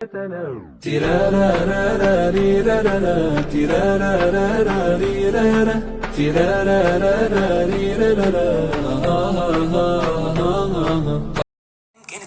كانت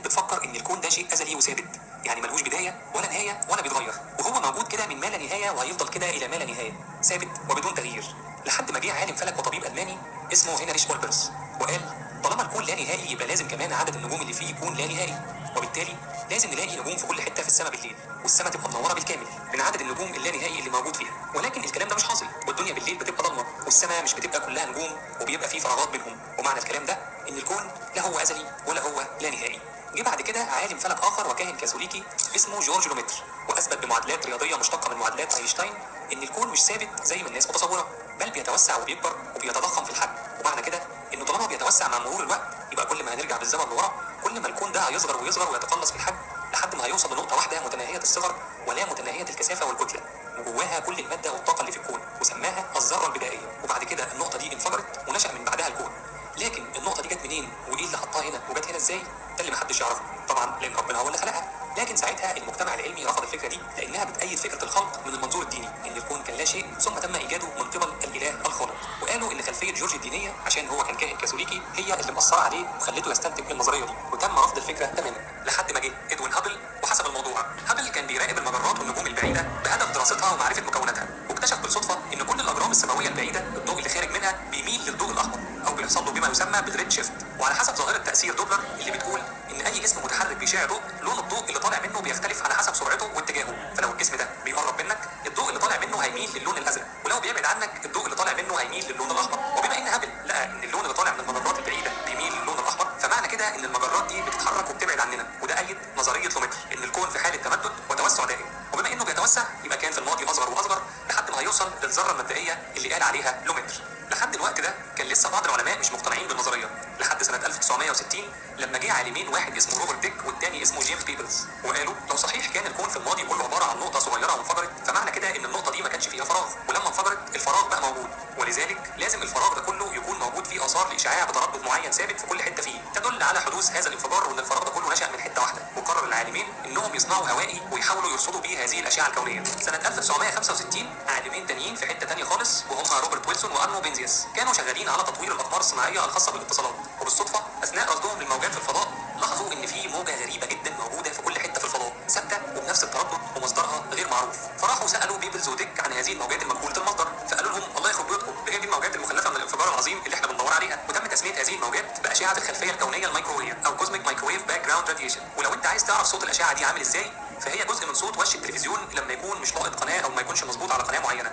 بتفكر ان الكون ده شيء ازلي وثابت، يعني ملهوش بدايه ولا نهايه ولا بيتغير، وهو موجود كده من ما لا نهايه وهيفضل كده الى ما لا نهايه، ثابت وبدون تغيير. لحد ما جه عالم فلك وطبيب الماني اسمه هنريش بولبرس وقال طالما الكون لا نهائي يبقى لازم كمان عدد النجوم اللي فيه يكون لا نهائي، وبالتالي لازم نلاقي نجوم في كل حته في السماء بالليل، والسماء تبقى منوره بالكامل من عدد النجوم اللا نهائي اللي موجود فيها. ولكن الكلام ده مش حاصل، والدنيا بالليل بتبقى ضلمه والسماء مش بتبقى كلها نجوم وبيبقى فيه فراغات بينهم. ومعنى الكلام ده ان الكون لا هو ازلي ولا هو لا نهائي. جه بعد كده عالم فلك اخر وكاهن كاثوليكي اسمه جورج لوميتر، واثبت بمعادلات رياضيه مشتقه من معادلات اينشتاين ان الكون مش ثابت زي ما الناس متصوره، بل بيتوسع وبيكبر وبيتضخم في الحجم. ومعنى كده انه طالما بيتوسع مع مرور الوقت يبقى كل ما هنرجع بالزمن لورا كل ما الكون ده هيصغر ويصغر ويتقلص في الحجم لحد ما هيوصل لنقطه واحده متناهيه الصغر ولا متناهيه الكثافه والكتله، وجواها كل الماده والطاقه اللي في الكون، وسماها الذره البدائيه. وبعد كده النقطه دي انفجرت ونشا من بعدها الكون. لكن النقطه دي جت منين وايه اللي حطها هنا وجت هنا ازاي؟ ده اللي محدش يعرفه طبعا، لان ربنا هو اللي خلقها. لكن ساعتها المجتمع العلمي رفض الفكره دي لانها بتأيد فكره الخلق من المنظور الديني، ان الكون كان لا شيء ثم تم ايجاده من قبل الاله الخالق. وقالوا ان خلفيه جورج الدينيه عشان هو كان كاهن كاثوليكي هي اللي مأثره عليه وخلته يستنتج النظريه دي، وتم رفض الفكره تماما لحد ما جه ادوين هابل وحسب الموضوع. هابل كان بيراقب المجرات والنجوم البعيده بهدف دراستها ومعرفه مكوناتها، واكتشف بالصدفه ان كل الاجرام السماويه البعيده الضوء اللي خارج منها بيميل للضوء الاحمر او بيحصل له بما يسمى بالريد شيفت، وعلى حسب ظاهره تاثير دوبلر اللي بتقول ان اي جسم متحرك بيشع ضوء لون الضوء اللي طالع منه بيختلف على حسب سرعته واتجاهه. فلو الجسم ده بيقرب منك الضوء اللي طالع منه هيميل للون الازرق، ولو بيبعد عنك الضوء اللي طالع منه هيميل للون الاحمر. وبما ان هابل لقى ان اللون اللي طالع من المجرات البعيده بيميل للون الاحمر، فمعنى كده ان المجرات دي بتتحرك وبتبعد عننا، وده ايد نظريه لوميتر ان الكون في حاله تمدد وتوسع دائم. وبما انه بيتوسع يبقى كان في الماضي اصغر واصغر لحد ما هيوصل للذره المبدئيه اللي قال عليها لوميتر. لحد الوقت ده كان لسه بعض العلماء مش مقتنعين بالنظريه، لحد سنه 1960 لما جه عالمين، واحد اسمه روبرت ديك والتاني اسمه جيمس بيبلز، وقالوا لو صحيح كان الكون في الماضي كله عباره عن نقطه صغيره وانفجرت، فمعنى كده ان النقطه دي ما كانش فيها فراغ، ولما انفجرت الفراغ بقى موجود، ولذلك لازم الفراغ ده كله يكون موجود فيه اثار لاشعاع بتردد معين ثابت في كل حته فيه تدل على حدوث هذا الانفجار، وان الفراغ ده كله نشا من حته واحده. وقرر العالمين انهم يصنعوا هوائي ويحاولوا يرصدوا بيه هذه الاشعه الكونيه. سنه 1965 عالمين تانيين في حته تانيه خالص وهم روبرت ويلسون وارنو بنزياس كانوا شغالين على تطوير الاقمار الصناعيه الخاصه بالاتصالات، وبالصدفه اثناء رصدهم للموجات في الفضاء لاحظوا ان في موجه غريبه جدا موجوده في كل حته في الفضاء، ثابته وبنفس التردد ومصدرها غير معروف. فراحوا سالوا بيبلز وديك عن هذه الموجات المجهوله المصدر، فقالوا لهم الله يخرب بيوتكم، هي دي الموجات المخلفه من الانفجار العظيم اللي احنا بندور عليها. وتم تسميه هذه الموجات باشعه الخلفيه الكونيه الميكروويف او كوزميك مايكروويف باك جراوند راديشن. ولو انت عايز تعرف صوت الاشعه دي عامل ازاي، فهي جزء من صوت وش التلفزيون لما يكون مش لاقط قناه او ما يكونش مظبوط على قناه معينه.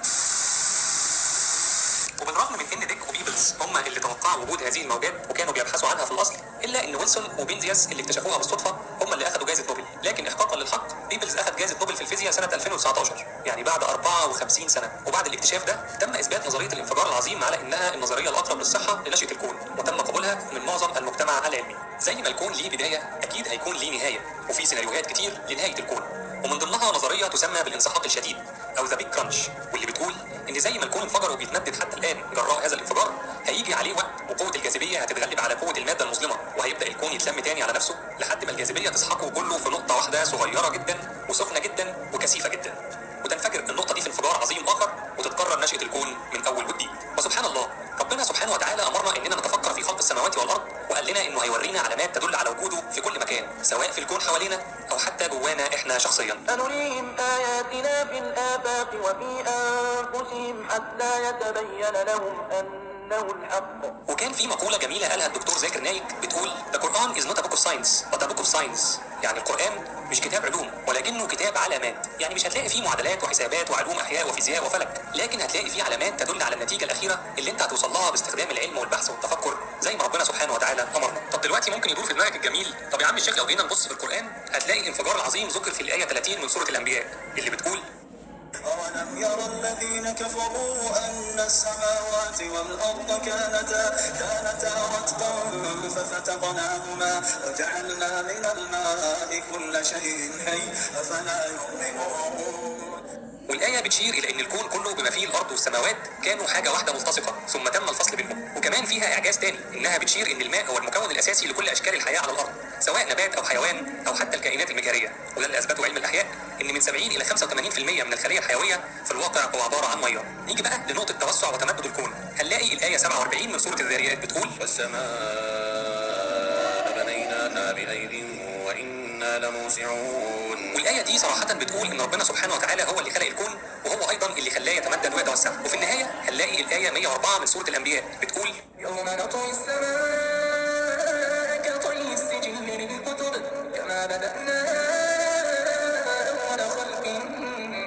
وبالرغم من ان ديك وبيبلز هم اللي توقعوا وجود هذه الموجات وكانوا بيبحثوا عنها في الاصل، الا ان ويلسون وبنزياس اللي اكتشفوها بالصدفه هم اللي اخذوا جائزه نوبل. لكن احقاقا للحق بيبلز اخذ جائزه نوبل في الفيزياء سنه 2019، يعني بعد 54 سنه. وبعد الاكتشاف ده تم اثبات نظريه الانفجار العظيم على انها النظريه الاقرب للصحه لنشاه الكون، وتم قبولها من معظم المجتمع العلمي. زي ما الكون ليه بدايه اكيد هيكون ليه نهايه، وفي سيناريوهات كتير لنهايه الكون، ومن ضمنها نظريه تسمى بالانسحاق الشديد او ذا بيج كرانش، واللي بتقول ان زي ما الكون انفجر وبيتمدد حتى الان جراء هذا الانفجار، هيجي عليه وقت وقوه الجاذبيه هتتغلب على قوه الماده المظلمه، وهيبدا الكون يتلم تاني على نفسه لحد ما الجاذبيه تسحقه كله في نقطه واحده صغيره جدا وسخنه جدا وكثيفه جدا، وتنفجر النقطه دي في انفجار عظيم اخر وتتكرر نشاه الكون من اول وجديد. وسبحان الله ربنا سبحانه وتعالى امرنا اننا نتفكر في خلق السماوات والارض، وقال لنا انه هيورينا علامات تدل على وجوده في كل مكان، سواء في الكون حوالينا او حتى جوانا احنا شخصيا. سنريهم آياتنا في الآفاق وفي أنفسهم حتى يتبين لهم أنه الحق. وكان في مقولة جميلة قالها الدكتور زاكر نايك بتقول The Quran is not a book of science but a book of science، يعني القرآن مش كتاب علوم ولكنه كتاب علامات، يعني مش هتلاقي فيه معادلات وحسابات وعلوم احياء وفيزياء وفلك، لكن هتلاقي فيه علامات تدل على النتيجة الأخيرة اللي انت هتوصل لها باستخدام العلم والبحث والتفكر زي ما ربنا سبحانه وتعالى أمرنا. طب دلوقتي ممكن يدور في دماغك الجميل، طب يا عم الشيخ لو جينا نبص في القرآن هتلاقي الانفجار العظيم ذكر في الآية 30 من سورة الأنبياء اللي بتقول أولم يرى الذين كفروا أن السماوات والأرض كانتا رتقا ففتقناهما وجعلنا من الماء كل شيء حي أفلا يؤمنون. والآية بتشير إلى أن الكون كله بما فيه الأرض والسماوات كانوا حاجة واحدة ملتصقة ثم تم الفصل بينهم. وكمان فيها إعجاز تاني إنها بتشير إن الماء هو المكون الأساسي لكل أشكال الحياة على الأرض، سواء نبات او حيوان او حتى الكائنات المجاريه، وده اللي اثبته علم الاحياء ان من 70 الى 85% من الخليه الحيويه في الواقع هو عباره عن ميه. نيجي بقى لنقطه توسع وتمدد الكون، هنلاقي الايه 47 من سوره الذاريات بتقول: والسماء بنيناها بأيد وإنا لموسعون. والايه دي صراحه بتقول ان ربنا سبحانه وتعالى هو اللي خلق الكون، وهو ايضا اللي خلاه يتمدد ويتوسع. وفي النهايه هنلاقي الايه 104 من سوره الانبياء بتقول: يوم نطوي السماء كطي السجل للكتب كما بدأنا أول خلق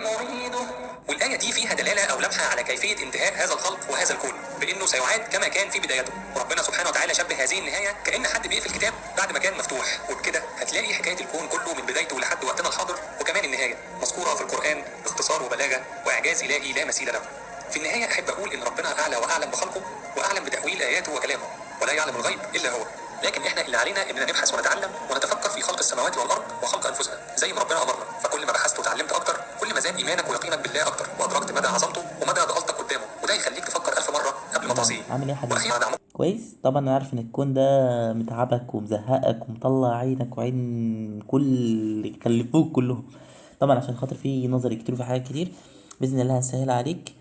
نعيده. والآية دي فيها دلالة أو لمحة على كيفية انتهاء هذا الخلق وهذا الكون، بأنه سيعاد كما كان في بدايته. وربنا سبحانه وتعالى شبه هذه النهاية كأن حد بيقفل كتاب بعد ما كان مفتوح، وبكده هتلاقي حكاية الكون كله من بدايته لحد وقتنا الحاضر وكمان النهاية مذكورة في القرآن باختصار وبلاغة وإعجاز إلهي لا مثيل له. في النهاية أحب أقول إن ربنا أعلى وأعلم بخلقه وأعلم بتأويل آياته وكلامه، ولا يعلم الغيب إلا هو. لكن إحنا اللي علينا إننا نبحث ونتعلم ونتفكر في خلق السماوات والأرض وخلق أنفسنا زي ما ربنا أمرنا. فكل ما بحثت وتعلمت أكتر كل ما زاد إيمانك ويقينك بالله أكتر، وأدركت مدى عظمته ومدى ضالتك قدامه، وده يخليك تفكر 1000 مرة قبل ما تعصيه. عامل ايه يا حبيبي؟ وأخيرا دعمك كويس. طبعا انا عارف ان الكون ده متعبك ومزهقك ومطلع عينك وعين كل اللي خلفوك كلهم، طبعا عشان خاطر في نظري كتير وفي حاجات كتير. باذن الله هنسهل عليك.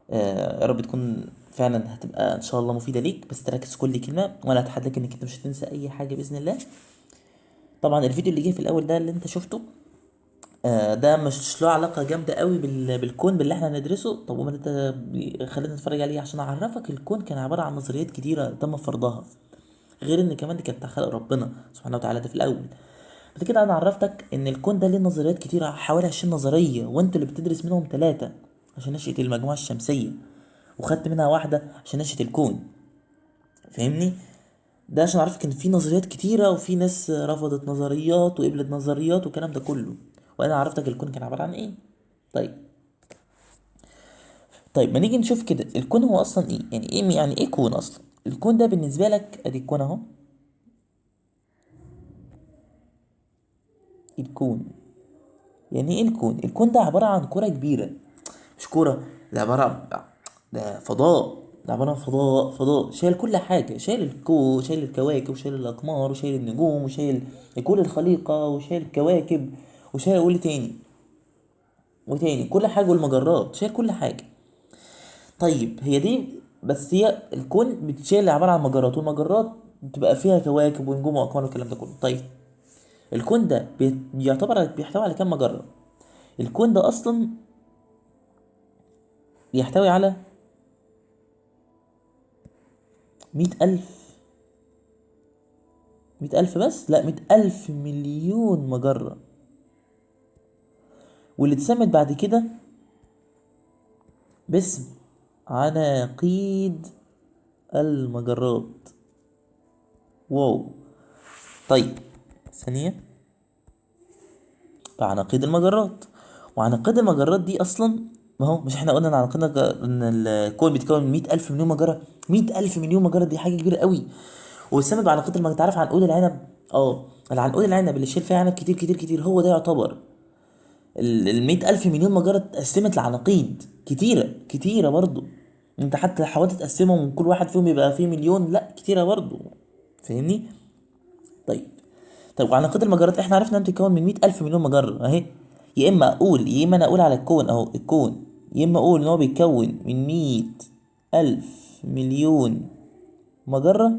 يا رب تكون فعلا هتبقى ان شاء الله مفيده ليك، بس تركز كل كلمه، وانا اتحداك انك انت مش هتنسى اي حاجه باذن الله. طبعا الفيديو اللي جه في الاول ده اللي انت شفته ده مش له علاقة جامدة قوي بالكون باللي احنا هندرسه. طب وما انت خلينا نتفرج عليه عشان اعرفك الكون كان عبارة عن نظريات كتيرة تم فرضها، غير ان كمان دي كانت خلق ربنا سبحانه وتعالى ده في الاول. بعد كده انا عرفتك ان الكون ده ليه نظريات كتيرة، حوالي 20 نظرية، وانت اللي بتدرس منهم 3 عشان نشأة المجموعة الشمسية، وخدت منها واحدة عشان نشأة الكون. فاهمني؟ ده عشان اعرفك ان في نظريات كتيرة، وفي ناس رفضت نظريات وقبلت نظريات والكلام ده كله، وانا عرفتك الكون كان عبارة عن ايه. طيب ما نيجي نشوف كده الكون هو اصلا ايه، يعني ايه كون اصلا. الكون ده بالنسبة لك ادي الكون اهو. الكون يعني ايه الكون؟ الكون ده عبارة عن كرة كبيرة، مش كرة، ده عبارة عن ده فضاء، ده عبارة عن فضاء شايل كل حاجة، شايل الكون، شايل الكواكب، وشايل الأقمار، وشايل النجوم، وشايل كل الخليقة، وشايل الكواكب، وشايل قول وتاني كل حاجة، والمجرات، شايل كل حاجة. طيب هي دي بس، هي الكون بتشيل عبارة عن مجرات، والمجرات بتبقى فيها كواكب ونجوم وأقمار والكلام ده كله. طيب الكون ده يعتبر بيحتوي على كام مجرة؟ الكون ده أصلا بيحتوي على 100,000 بس، لا 100,000 مليون مجرة، واللي اتسمت بعد كده باسم عناقيد المجرات. واو. طيب ثانية، عناقيد المجرات. وعناقيد المجرات دي اصلا، ما هو مش احنا قلنا ان الكون بيتكون من 100,000 مليون مجرة؟ 100,000 مليون مجرة دي حاجة كبيرة قوي. والسبب بعناقيد المجرات، تعرف عنقود العنب؟ العنقود العنب اللي شايل فيها عنب كتير كتير كتير، هو ده يعتبر 100,000 مليون مجرة اتقسمت لعناقيد كتيرة كتيرة برضو. انت حتى حاولت تقسمهم كل واحد فيهم يبقى فيه مليون، لا كتيرة برضو. فاهمني؟ طيب وعناقيد المجرات احنا عرفنا انها بتتكون من 100,000 مليون مجرة اهي. يا اما انا اقول على الكون اهو، الكون يا اما اقول ان هو بيتكون من 100,000 مليون مجرة،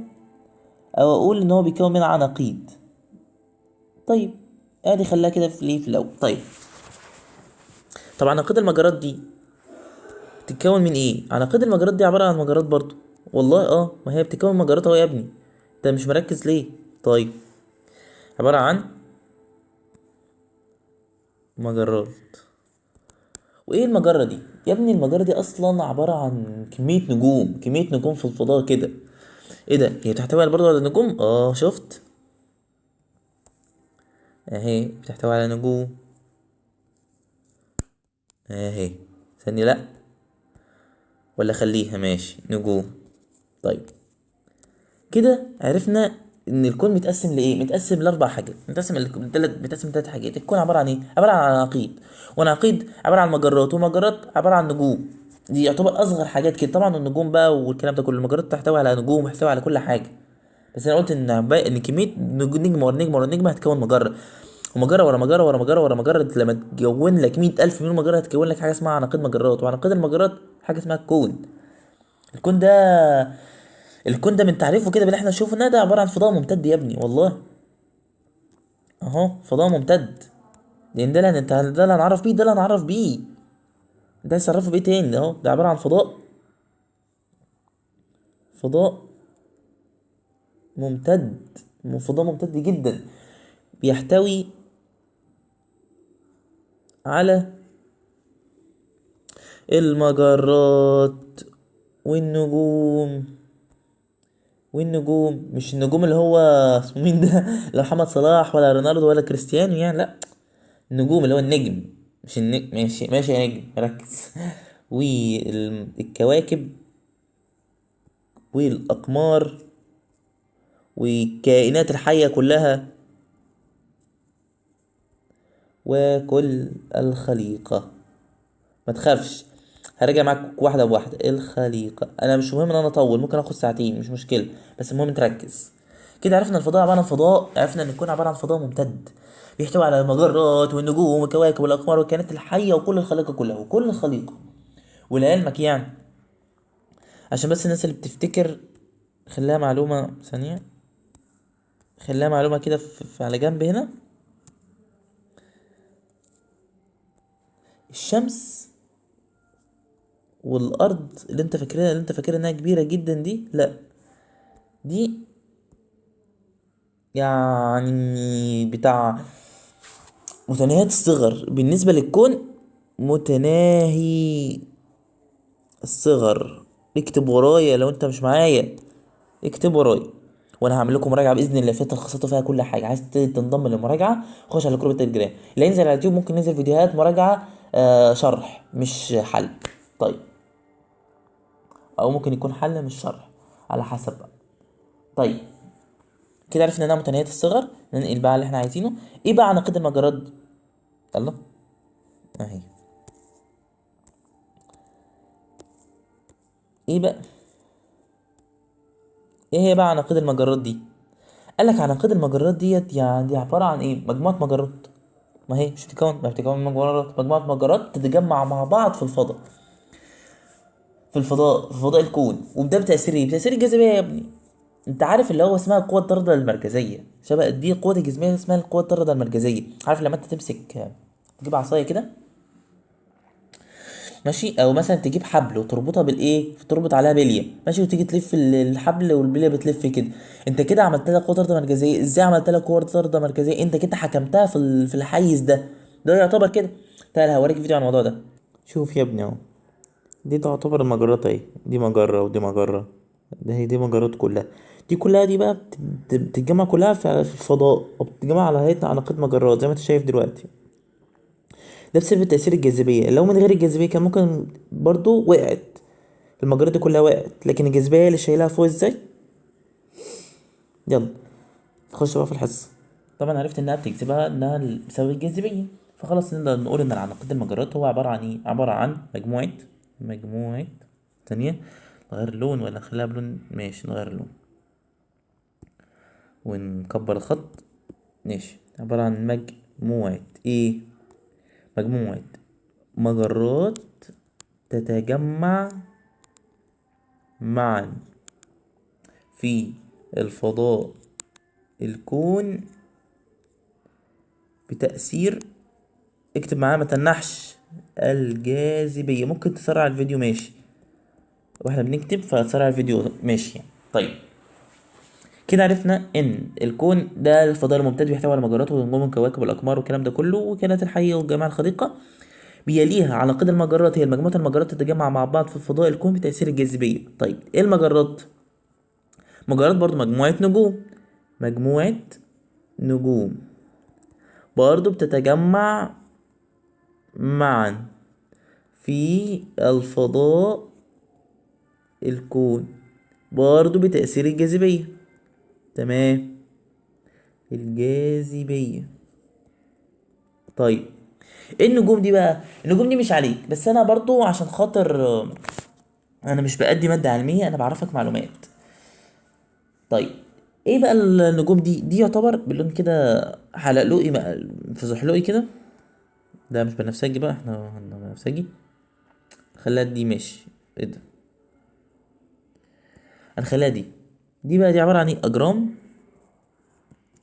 او اقول ان هو بيتكون من عناقيد. طيب ادي خلاها كده في الاول. طيب طبعا عناقيد المجرات دي بتتكون من ايه؟ عناقيد المجرات دي عبارة عن مجرات برضو، والله ما هي بتتكون من مجرات اهو يا ابني، انت مش مركز ليه؟ طيب عبارة عن مجرات. وايه المجرة دي يا ابني؟ المجرة دي اصلا عبارة عن كمية نجوم في الفضاء كده. ايه ده؟ هي بتحتوي برضو على نجوم؟ شفت اهي بتحتوي على نجوم اهي. ثانية، لا ولا خليها ماشي نجوم. طيب كده عرفنا ان الكون متقسم لايه، متقسم ل4 حاجات، متقسم ل3 حاجات. الكون عباره عن ايه؟ عباره عن عناقيد، وعناقيد عباره عن مجرات، ومجرات عباره عن نجوم. دي يعتبر اصغر حاجات كده. طبعا النجوم بقى والكلام ده كله، المجرات تحتوي على نجوم وتحتوي على كل حاجه. بس انا قلت ان كميه نجم ورا نجم ورا نجم هتكون مجره، ومجره ورا مجره ورا مجره ورا مجره، لما تكون لك 100,000 مليون مجره هتكون لك حاجه اسمها عناقيد مجرات، وعناقيد المجرات حاجه اسمها الكون. الكون ده الكون ده من تعريفه كده باللي احنا نشوفه ان ده عباره عن فضاء ممتد يا ابني والله. اهو فضاء ممتد، لان ده اللي هنعرف بيه، ده اللي هنعرف بيه، ده هيصرفه بايه تاني؟ اهو ده عباره عن فضاء ممتد، فضاء ممتد جدا، بيحتوي على المجرات والنجوم مش النجوم اللي هو اسمه مين ده لا محمد صلاح ولا رونالدو ولا كريستيانو يعني، لا، النجوم اللي هو النجم، مش النجم. ماشي ماشي يا نجم ركز. والكواكب والأقمار والكائنات الحية كلها وكل الخليقة. ما تخافش، هرجع معاك واحدة بواحدة. الخليقة، أنا مش مهم إن أنا أطول، ممكن آخد ساعتين مش مشكلة، بس المهم تركز. كده عرفنا الفضاء عبارة عن فضاء، عرفنا إن الكون عبارة عن فضاء ممتد بيحتوي على المجرات والنجوم والكواكب والأقمار والكائنات الحية وكل الخليقة كلها وكل الخليقة. ولعلمك يعني، عشان بس الناس اللي بتفتكر، خليها معلومة ثانية، خليها معلومة كده على جنب هنا. الشمس والارض اللي انت فاكرها انها كبيره جدا دي، لا، دي يعني بتاع متناهية الصغر بالنسبه للكون، متناهي الصغر. اكتب ورايا لو انت مش معايا، اكتب ورايا، وانا هعمل لكم مراجعه باذن الله فيها تلخيصات وفيها كل حاجه. عايز تنضم للمراجعه خش على جروب التليجرام اللي ينزل على اليوتيوب، ممكن ننزل فيديوهات مراجعه شرح مش حل. طيب، او ممكن يكون حل مش شرح، على حسب بقى. طيب كده عرفنا انها متناهية الصغر، ننقل بقى على اللي احنا عايزينه. ايه بقى عناقيد المجرات دي؟ يلا اهي. ايه بقى ايه هي بقى عناقيد المجرات دي؟ قالك عناقيد المجرات ديت يعني دي عبارة عن ايه؟ مجموعة مجرات، ما هي مش بتتكون من مجموعة مجرات تتجمع مع بعض في الفضاء، في فضاء الكون. وده بتأثير ايه؟ بتأثير الجاذبية يا ابني. انت عارف اللي هو اسمها القوة الطاردة المركزية، شبه دي القوة الجاذبية اسمها القوة الطاردة المركزية. عارف لما انت تجيب عصاية كده ماشي، او مثلا تجيب حبل وتربطها بالايه، تربط عليها بليه ماشي، وتيجي تلف الحبل والبليه بتلف كده، انت كده عملت لها قوه طارده مركزيه. ازاي عملت لها قوه طارده مركزيه؟ انت كده حكمتها في الحيز ده يعتبر كده. تعالى هوريك فيديو عن الموضوع ده. شوف يا ابني اهو، دي تعتبر المجرات اهي، دي مجره ودي مجره، دي مجرات كلها. دي كلها دي بقى بتتجمع كلها في الفضاء، وبتتجمع على هيئه عناقيد مجرات زي ما انت شايف دلوقتي. ده بسبب تأثير الجاذبية. لو من غير الجاذبية كان ممكن برضو وقعت، المجرات دي كلها وقعت، لكن الجاذبية هي اللي شايلها فوق. ازاي؟ يلا نخش بقى في الحصة. طبعا عرفت انها بتجذبها انها بسبب الجاذبية، فخلاص نقدر نقول ان العناقيد المجرات هو عبارة عن ايه؟ عبارة عن مجموعة ثانية. نغير اللون ولا نخليها بلون؟ ماشي نغير اللون ونكبر الخط. ماشي، عبارة عن مجموعة مجرات تتجمع معا في الفضاء الكون بتأثير، اكتب معايا ما تنحش، الجاذبية. ممكن تسرع الفيديو ماشي، واحنا بنكتب فتسرع الفيديو ماشي يعني. طيب كده عرفنا ان الكون ده الفضاء الممتد بيحتوي على مجرات ونجوم والكواكب والاقمار والكلام ده كله والكائنات الحيه والجماعه الخليقه. بيليها عناقيد المجرات، هي مجموعه المجرات تتجمع مع بعض في فضاء الكون بتاثير الجاذبيه. طيب ايه المجرات؟ مجرات برضو مجموعه نجوم برضو بتتجمع معا في الفضاء الكون برضو بتأثير الجاذبية. تمام، الجاذبية. طيب ايه النجوم دي بقى؟ النجوم دي مش عليك، بس انا برضو عشان خاطر انا مش بأدي مادة علمية، انا بعرفك معلومات. طيب ايه بقى النجوم دي يعتبر باللون كده حلقلوقي في زحلوقي كده. ده مش بنفسجي بقى، احنا بنفسجي. خليها دي ماشي. ايه ده؟ هنخليها دي بقى، دي عبارة عن ايه؟ اجرام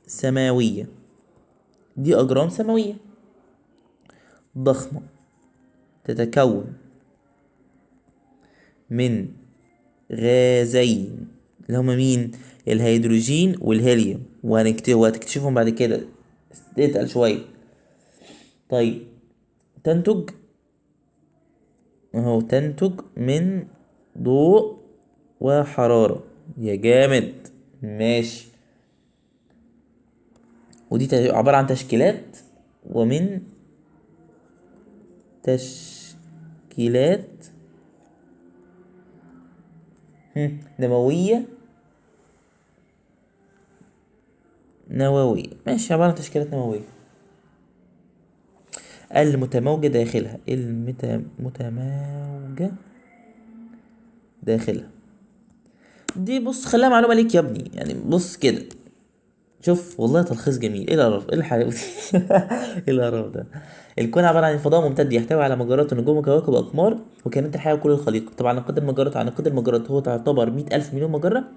سماوية. دي اجرام سماوية ضخمة، تتكون من غازين اللي هما مين؟ الهيدروجين والهيليوم، وهتكتشفهم بعد كده، اتقل شوية. طيب تنتج اهو، تنتج من ضوء وحرارة. يا جامد، ماشي. ودي عبارة عن تشكيلات، ومن تشكيلات نووية. ماشي، عبارة عن تشكيلات نووية المتموجة داخلها، المتموجة داخلها. دي بص، خليها معلومة ليك يا ابني، يعني بص كده، شوف والله تلخيص جميل. ايه القرف، ايه الحلاوة دي؟ ايه القرف ده؟ الكون عبارة عن فضاء ممتد يحتوي على مجرات ونجوم وكواكب وأقمار وكائنات الحياة وكل الخليقة. طبعا عناقيد المجرات هو تعتبر 100,000 مليون مجرة،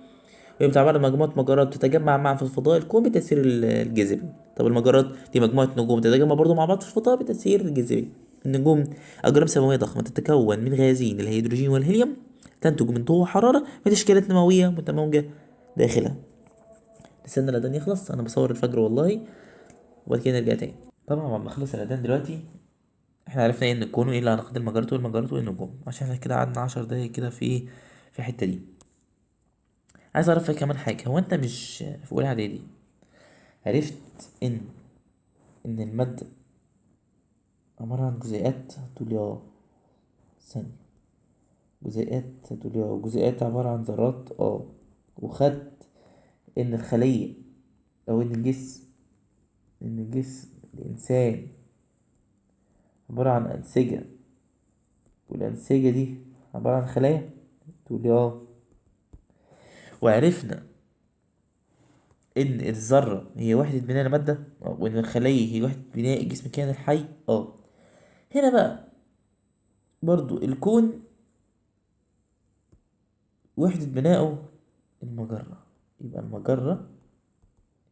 وهي بتعتبر مجموعة مجرات تتجمع معا في الفضاء الكون بتأثير الجاذبية. طب المجرات دي مجموعة نجوم تتجمع برضو مع بعض في الفضاء بتأثير الجاذبية. النجوم أجرام سماوية ضخمة تتكون من غازين الهيدروجين والهيليوم، تنتج من ضوء وحرارة في تشكيلات نووية متموجة داخلها. استنى الأذان يخلص، أنا بصور الفجر والله، وبعد كده نرجع تاني. طبعا لما خلص الأذان دلوقتي، احنا عرفنا ايه ان الكون، وايه عناقيد المجرات والمجرات والنجوم، عشان احنا كده قعدنا 10 دقايق كده في الحتة دي. عايز اعرف كمان حاجة، هو انت مش في اولى اعدادي عرفت ان المادة عبارة عن جزيئات؟ تقول لي اه. ثانية، جزيئات؟ تقول لي اه. جزيئات عبارة عن ذرات، اه. وخدت ان الخلية، او ان الجسم الانسان عبارة عن انسجة، والانسجة دي عبارة عن خلايا؟ تقول لي اه. وعرفنا ان الذرة هي وحدة بناء المادة، وان الخلية هي وحدة بناء الجسم الكائن الحي، اه. هنا بقى برضو الكون وحدة بناءه المجرة، يبقى المجرة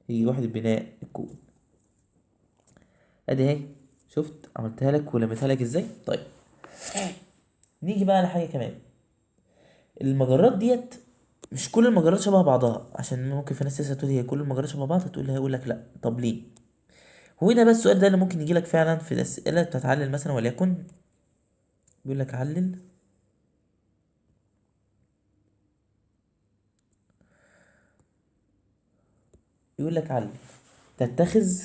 هي وحدة بناء الكون. ادي اهي، شفت عملتها لك ولميتها لك ازاي؟ طيب نيجي بقى على حاجة كمان. المجرات ديت مش كل المجرات شبه بعضها، عشان ممكن في ناس لسه تقول هي كل المجرات شبه بعض، هيقول لك لا. طب ليه؟ هو ده بس السؤال ده اللي ممكن يجيلك فعلا في الأسئلة بتتعلل مثلا، وليكن بيقول لك علل تتخذ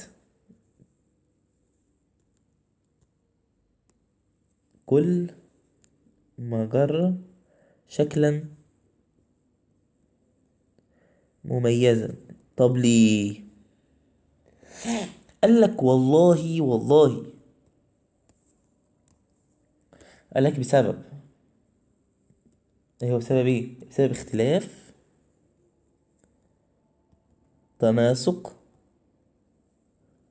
كل مجرة شكلا مميزا. طب ليه؟ قال لك والله قال لك بسبب، ايه هو بسبب ايه؟ بسبب اختلاف تناسق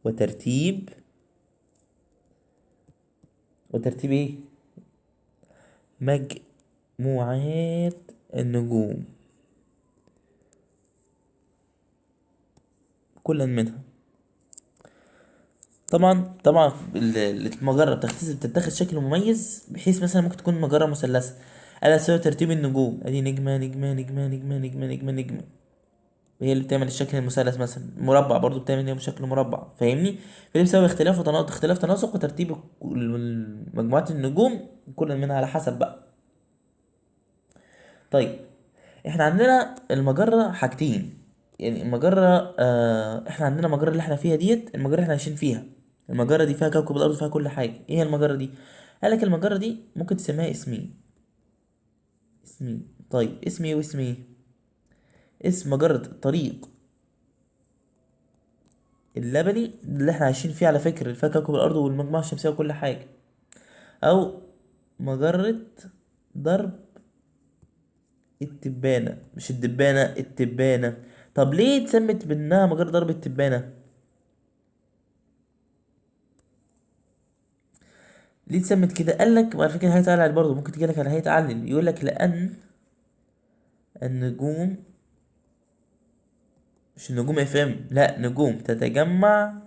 وترتيب ايه؟ مجموعات النجوم، كل منها. طبعا المجرة بتتخذ شكل مميز، بحيث مثلا ممكن تكون مجرة مثلثة، على سبب ترتيب النجوم. ادي نجمة نجمة نجمة نجمة نجمة نجمة نجمة، وهي اللي بتعمل الشكل المثلث. مثلا مربع برضو بتعمل شكل مربع، فاهمني؟ فدي بسبب اختلاف تناسق وترتيب مجموعات النجوم، كل منها على حسب بقى. طيب احنا عندنا المجرة حاجتين، يعني المجرة احنا عندنا المجرة اللي احنا فيها ديت، المجرة اللي احنا عايشين فيها. المجرة دي فيها كوكب الأرض، فيها كل حاجة. ايه هي المجرة دي؟ قالك المجرة دي ممكن تسميها اسمين. طيب اسم ايه واسم ايه؟ اسم مجرة الطريق اللبني اللي احنا عايشين فيه، على فكرة اللي فيها كوكب الأرض والمجموعة الشمسية وكل حاجة. أو مجرة درب التبانة، مش الدبانة، التبانة. طب ليه اتسمت بانها مجرة درب التبانة؟ ليه اتسمت كده؟ قالك، وعلى فكرة هيئة علل برضه ممكن تجيلك على هيئة علل، يقولك لأن النجوم، مش النجوم افهم، لا، نجوم تتجمع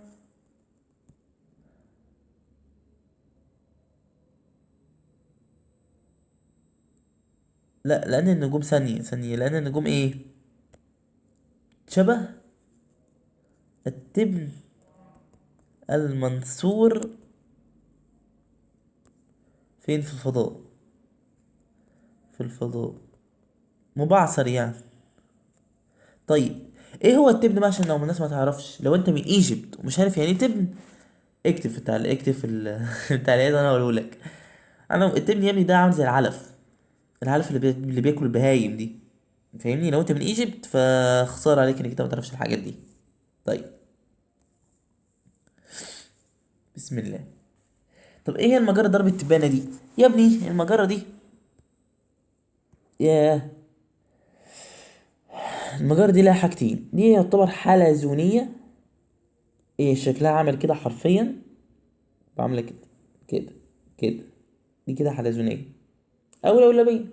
لا، لأن النجوم ثانية، لأن النجوم ايه؟ شبه التبن المنثور فين؟ في الفضاء، في الفضاء، مبعثر يعني. طيب ايه هو التبن بقى، عشان لو الناس ما تعرفش، لو انت من ايجيبت ومش عارف يعني ايه تبن، اكتب في التعليق، اكتب في في التعليقات وانا هقوله لك. انا التبن يا ابني ده عامل زي العلف، العلف اللي بياكل البهايم دي، فاهمني؟ لو انت من ايجيبت فخسارة عليك انك انت ما تعرفش الحاجات دي. طيب بسم الله. طب ايه هي المجرة ضرب التبانة دي يا ابني؟ المجرة دي، ياه، المجرة دي لها حاجتين، دي يعتبر حلزونية، ايه شكلها عامل كده حرفيا، بعمل كده كده كده، دي كده حلزونية او لولبية،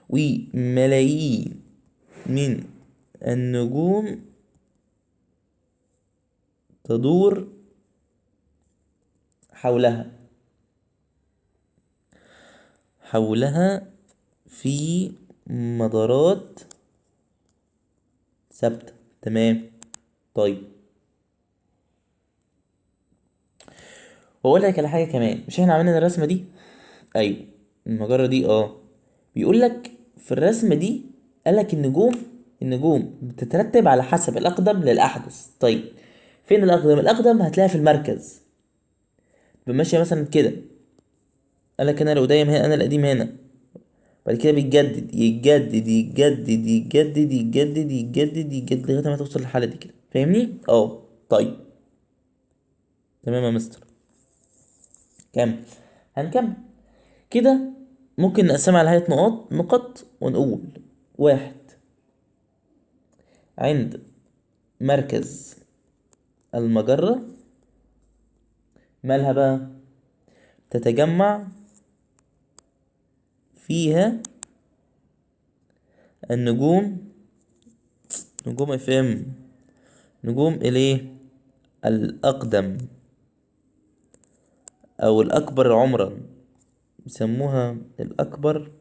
وملايين من النجوم تدور حولها، في مدارات ثابتة. تمام. طيب واقول لك على حاجة كمان، مش احنا عملنا الرسمة دي؟ ايوه، المجرة دي بيقول لك في الرسمة دي، قال لك النجوم بتترتب على حسب الأقدم للأحدث. طيب فين الأقدم؟ الأقدم هتلاقيها في المركز، بماشية مثلا كده، قال لك أنا القديم هنا، أنا القديم هنا، بعد كده بيتجدد، يتجدد لغاية ما توصل للحالة دي كده، فاهمني؟ طيب تمام يا مستر، كمل. هنكمل كده. ممكن نقسمها على هيئة نقط ونقول: واحد، عند مركز المجرة، مالها بقى؟ تتجمع فيها النجوم، نجوم افهم، نجوم الايه؟ الأقدم أو الأكبر عمرا، بيسموها الأكبر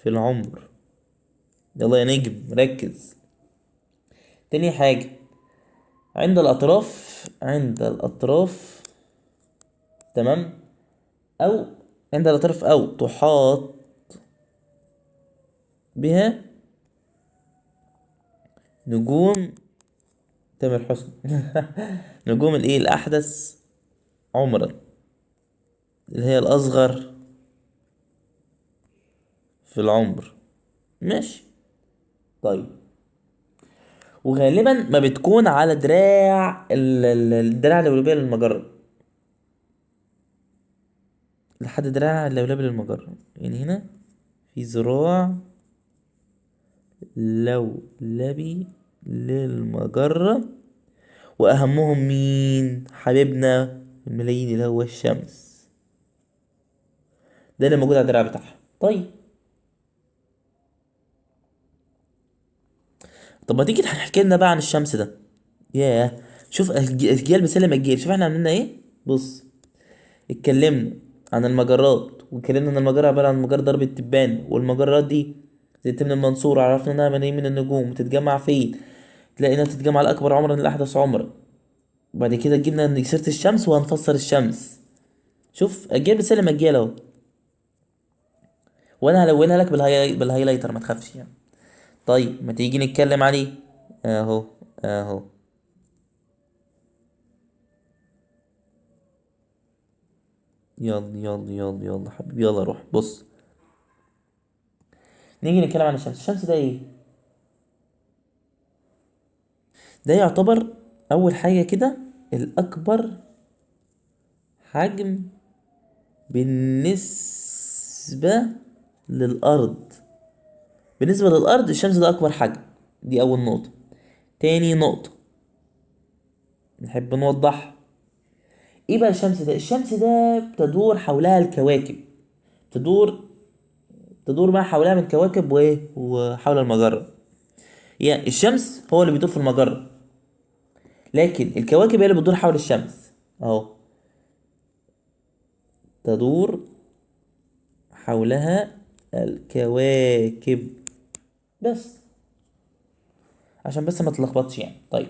في العمر. يلا يا نجم ركز. تاني حاجة، عند الأطراف، تمام، أو عند الأطراف، أو تحاط بها نجوم تامر حسني نجوم الايه؟ الأحدث عمرا، اللي هي الأصغر في العمر. ماشي. طيب وغالبا ما بتكون على دراع الدراع اللولبية للمجرة، لحد دراع اللولبي للمجرة، يعني هنا في ذراع لولبي للمجرة، وأهمهم مين؟ حبيبنا الملايين اللي هو الشمس، ده اللي موجود على الدراع بتاعها. طيب طب ما تيجي تحكي لنا بقى عن الشمس ده. ياه، شوف اجيال بسلم اجيال، شوف احنا عملنا ايه. بص، اتكلمنا عن المجرات، واتكلمنا ان المجرة عبارة عن مجرة درب التبان، والمجرات دي زي التبن المنصور، عرفنا انها ملايين من النجوم، وتتجمع فين؟ تلاقي انها تتجمع الاكبر عمرا الاحدث عمرا. وبعد كده جبنا سيرة الشمس وهنفسر الشمس. شوف اجيال بتسلم اجيال اهو، وانا هلونها لك بالهايلايتر، ما تخافش يعني. طيب ما تيجي نتكلم عليه. اهو، اهو، يلا حبيبي، يلا روح بص. نيجي نتكلم عن الشمس ده ايه؟ ده يعتبر اول حاجة كده الاكبر حجم بالنسبة للارض، بالنسبة للأرض الشمس ده أكبر حجم. دي أول نقطة. تاني نقطة نحب نوضحها، ايه بقى الشمس ده؟ الشمس ده بتدور حولها الكواكب، تدور ما حولها من كواكب وايه وحول المجرة. يعني الشمس هو اللي بيدور في المجرة، لكن الكواكب هي اللي بتدور حول الشمس. اهو تدور حولها الكواكب، بس عشان بس ما تلخبطش يعني. طيب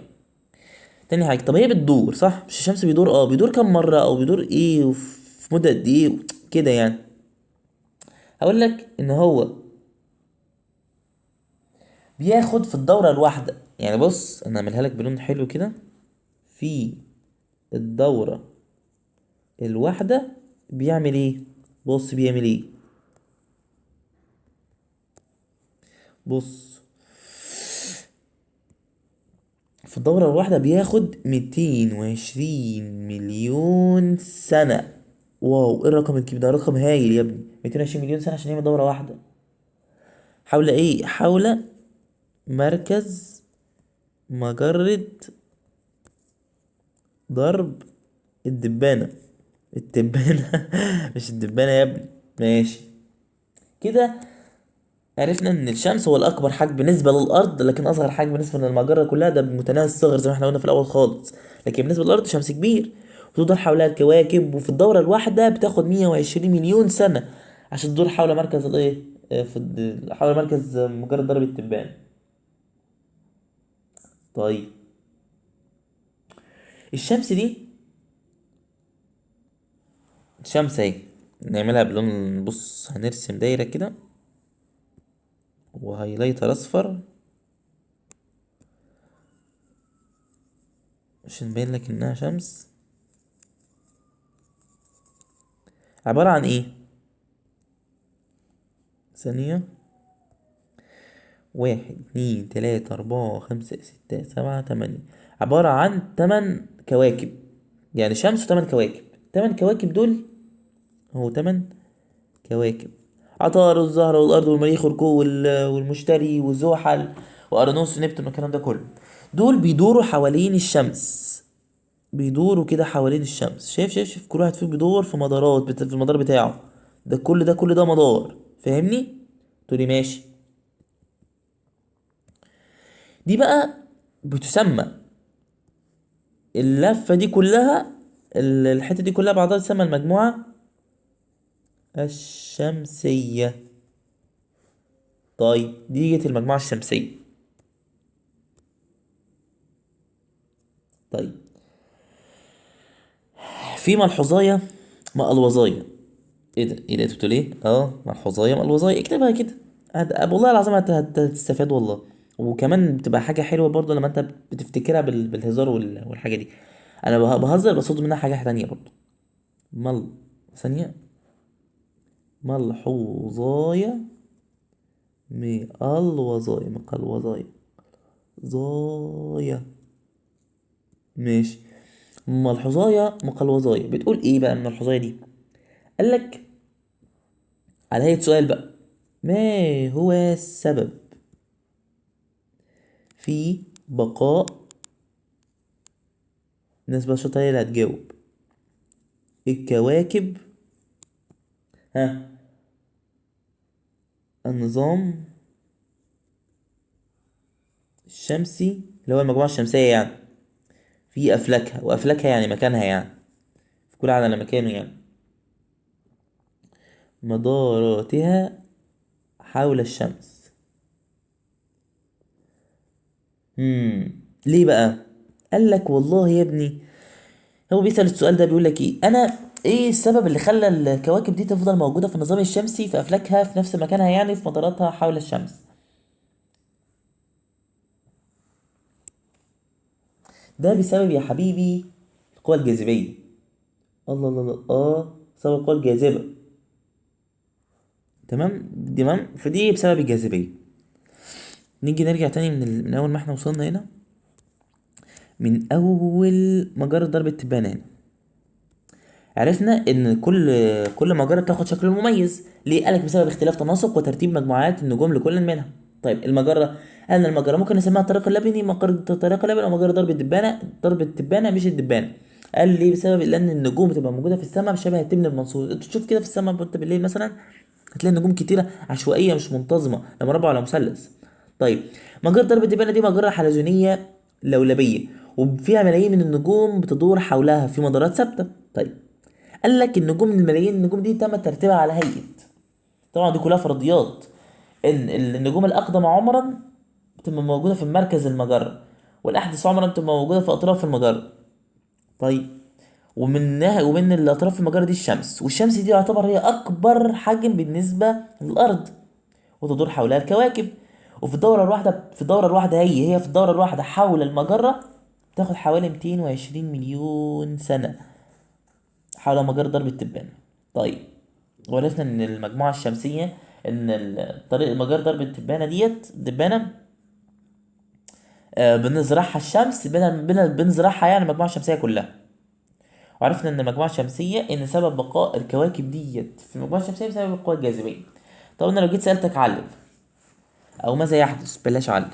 تاني حاجة، طب هي بتدور صح؟ مش الشمس بيدور؟ بيدور كام مرة او بيدور ايه وفي مدة قد ايه كده يعني. هقول لك ان هو بياخد في الدورة الواحدة، يعني بص انا اعملها لك بلون حلو كده، في الدورة الواحدة بيعمل ايه؟ بص بيعمل ايه، بص في الدورة الواحدة بياخد 220 مليون سنة. واو، ايه الرقم الكبير ده؟ رقم هايل يا ابني، 220 مليون سنة عشان يعمل دورة واحدة. حول ايه؟ حول مركز مجرة ضرب الدبانة. التبانة مش الدبانة يا ابني. ماشي كده، عرفنا ان الشمس هو الاكبر حجم بالنسبه للارض، لكن اصغر حجم بالنسبه للمجره كلها، ده بمتناهي الصغر زي ما احنا قلنا في الاول خالص. لكن بالنسبه للارض الشمس كبير، وتدور حولها الكواكب، وفي الدوره الواحده بتاخد 120 مليون سنه عشان تدور حول مركز الايه حول مركز مجرة درب التبان. طيب الشمس دي، الشمس اهي نعملها بلون، بص هنرسم دايره كده وهايلايتر اصفر عشان نبين لك انها شمس. عبارة عن ايه؟ ثانية، 1 2 3 4 5 6 7 8، عبارة عن 8 كواكب. يعني شمس و8 كواكب، 8 كواكب دول هو 8 كواكب: عطارد والزهرة والأرض والمريخ والمشتري وزحل وأرانوس ونبتون والكلام ده كله. دول بيدوروا حوالين الشمس، بيدوروا كده حوالين الشمس. شايف كل واحد فيهم بيدور في مدارات في المدار بتاعه. كل ده مدار، فاهمني؟ تقولي ماشي. دي بقى بتسمى اللفة دي كلها، الحتة دي كلها بعضها تسمى المجموعة الشمسية. طيب دي جت المجموعة الشمسية. طيب في ملحوظاية مقلوظاية. ايه ده انت بتقول ايه؟ ملحوظاية مقلوظاية، اكتبها كده. والله العظيم هتستفاد والله. وكمان بتبقى حاجة حلوة برضه لما انت بتفتكرها بالهزار والحاجة دي. انا بهزر بس منها حاجة تانية برضه. ثانية، ملحوظاية مقلوظاية زايا. ماشي، ملحوظاية مقلوظاية بتقول ايه بقى الملحوظاية دي؟ قالك على هيئة سؤال بقى: ما هو السبب في بقاء، الناس بقى الشاطرة هي اللي هتجاوب، الكواكب النظام الشمسي اللي هو المجموعة الشمسية يعني، في أفلاكها، وأفلاكها يعني مكانها يعني، في كل على مكانه يعني، مداراتها حول الشمس. ليه بقى؟ قالك والله يا ابني، هو بيسأل السؤال ده بيقول لك ايه السبب اللي خلى الكواكب دي تفضل موجودة في النظام الشمسي في أفلاكها في نفس مكانها يعني في مداراتها حول الشمس؟ ده بسبب يا حبيبي القوى الجاذبية. الله الله الله، بسبب القوى الجاذبة. تمام، فدي بسبب الجاذبية. نيجي نرجع تاني من أول ما احنا وصلنا هنا، من أول مجرة ضرب التبانة هنا. عرفنا ان كل مجرة بتاخد شكل مميز. ليه؟ قالك بسبب اختلاف تناسق وترتيب مجموعات النجوم لكل منها. طيب المجرة، قالنا المجرة ممكن نسميها الطريق اللبني، طريق اللبني، او مجرة ضرب الدبانة، ضرب التبانة مش الدبانة. قال لي بسبب لان النجوم بتبقى موجودة في السماء شبه التبن المنصور. انت تشوف كده في السماء وانت بالليل مثلا هتلاقي النجوم كتيرة عشوائية مش منتظمة، لا مربع ولا مثلث. طيب مجرة درب التبانة دي مجرة حلزونية لولبية، وفيها ملايين من النجوم بتدور حولها في مدارات ثابتة. طيب قال لك النجوم، الملايين النجوم دي تم ترتيبها على هيئة، طبعا دي كلها فرضيات، ان النجوم الاقدم عمرا بتبقى موجودة في مركز المجرة، والاحدث عمرا بتبقى موجودة في اطراف المجرة. طيب ومن الاطراف المجرة دي الشمس، والشمس دي يعتبر هي اكبر حجم بالنسبة للارض، وتدور حولها الكواكب. وفي الدورة الواحدة، في الدورة الواحدة حول المجرة بتاخد حوالي 220 مليون سنة حول مجرة درب التبانة. طيب وعرفنا ان المجموعة الشمسية، ان طريق مجرة درب التبانة ديت دبانة بنزرعها الشمس، بنزرعها يعني المجموعة الشمسية كلها. وعرفنا ان المجموعة الشمسية ان سبب بقاء الكواكب ديت في المجموعة الشمسية بسبب القوى الجاذبية. طب انا لو جيت سألتك علل او ماذا يحدث، بلاش علل،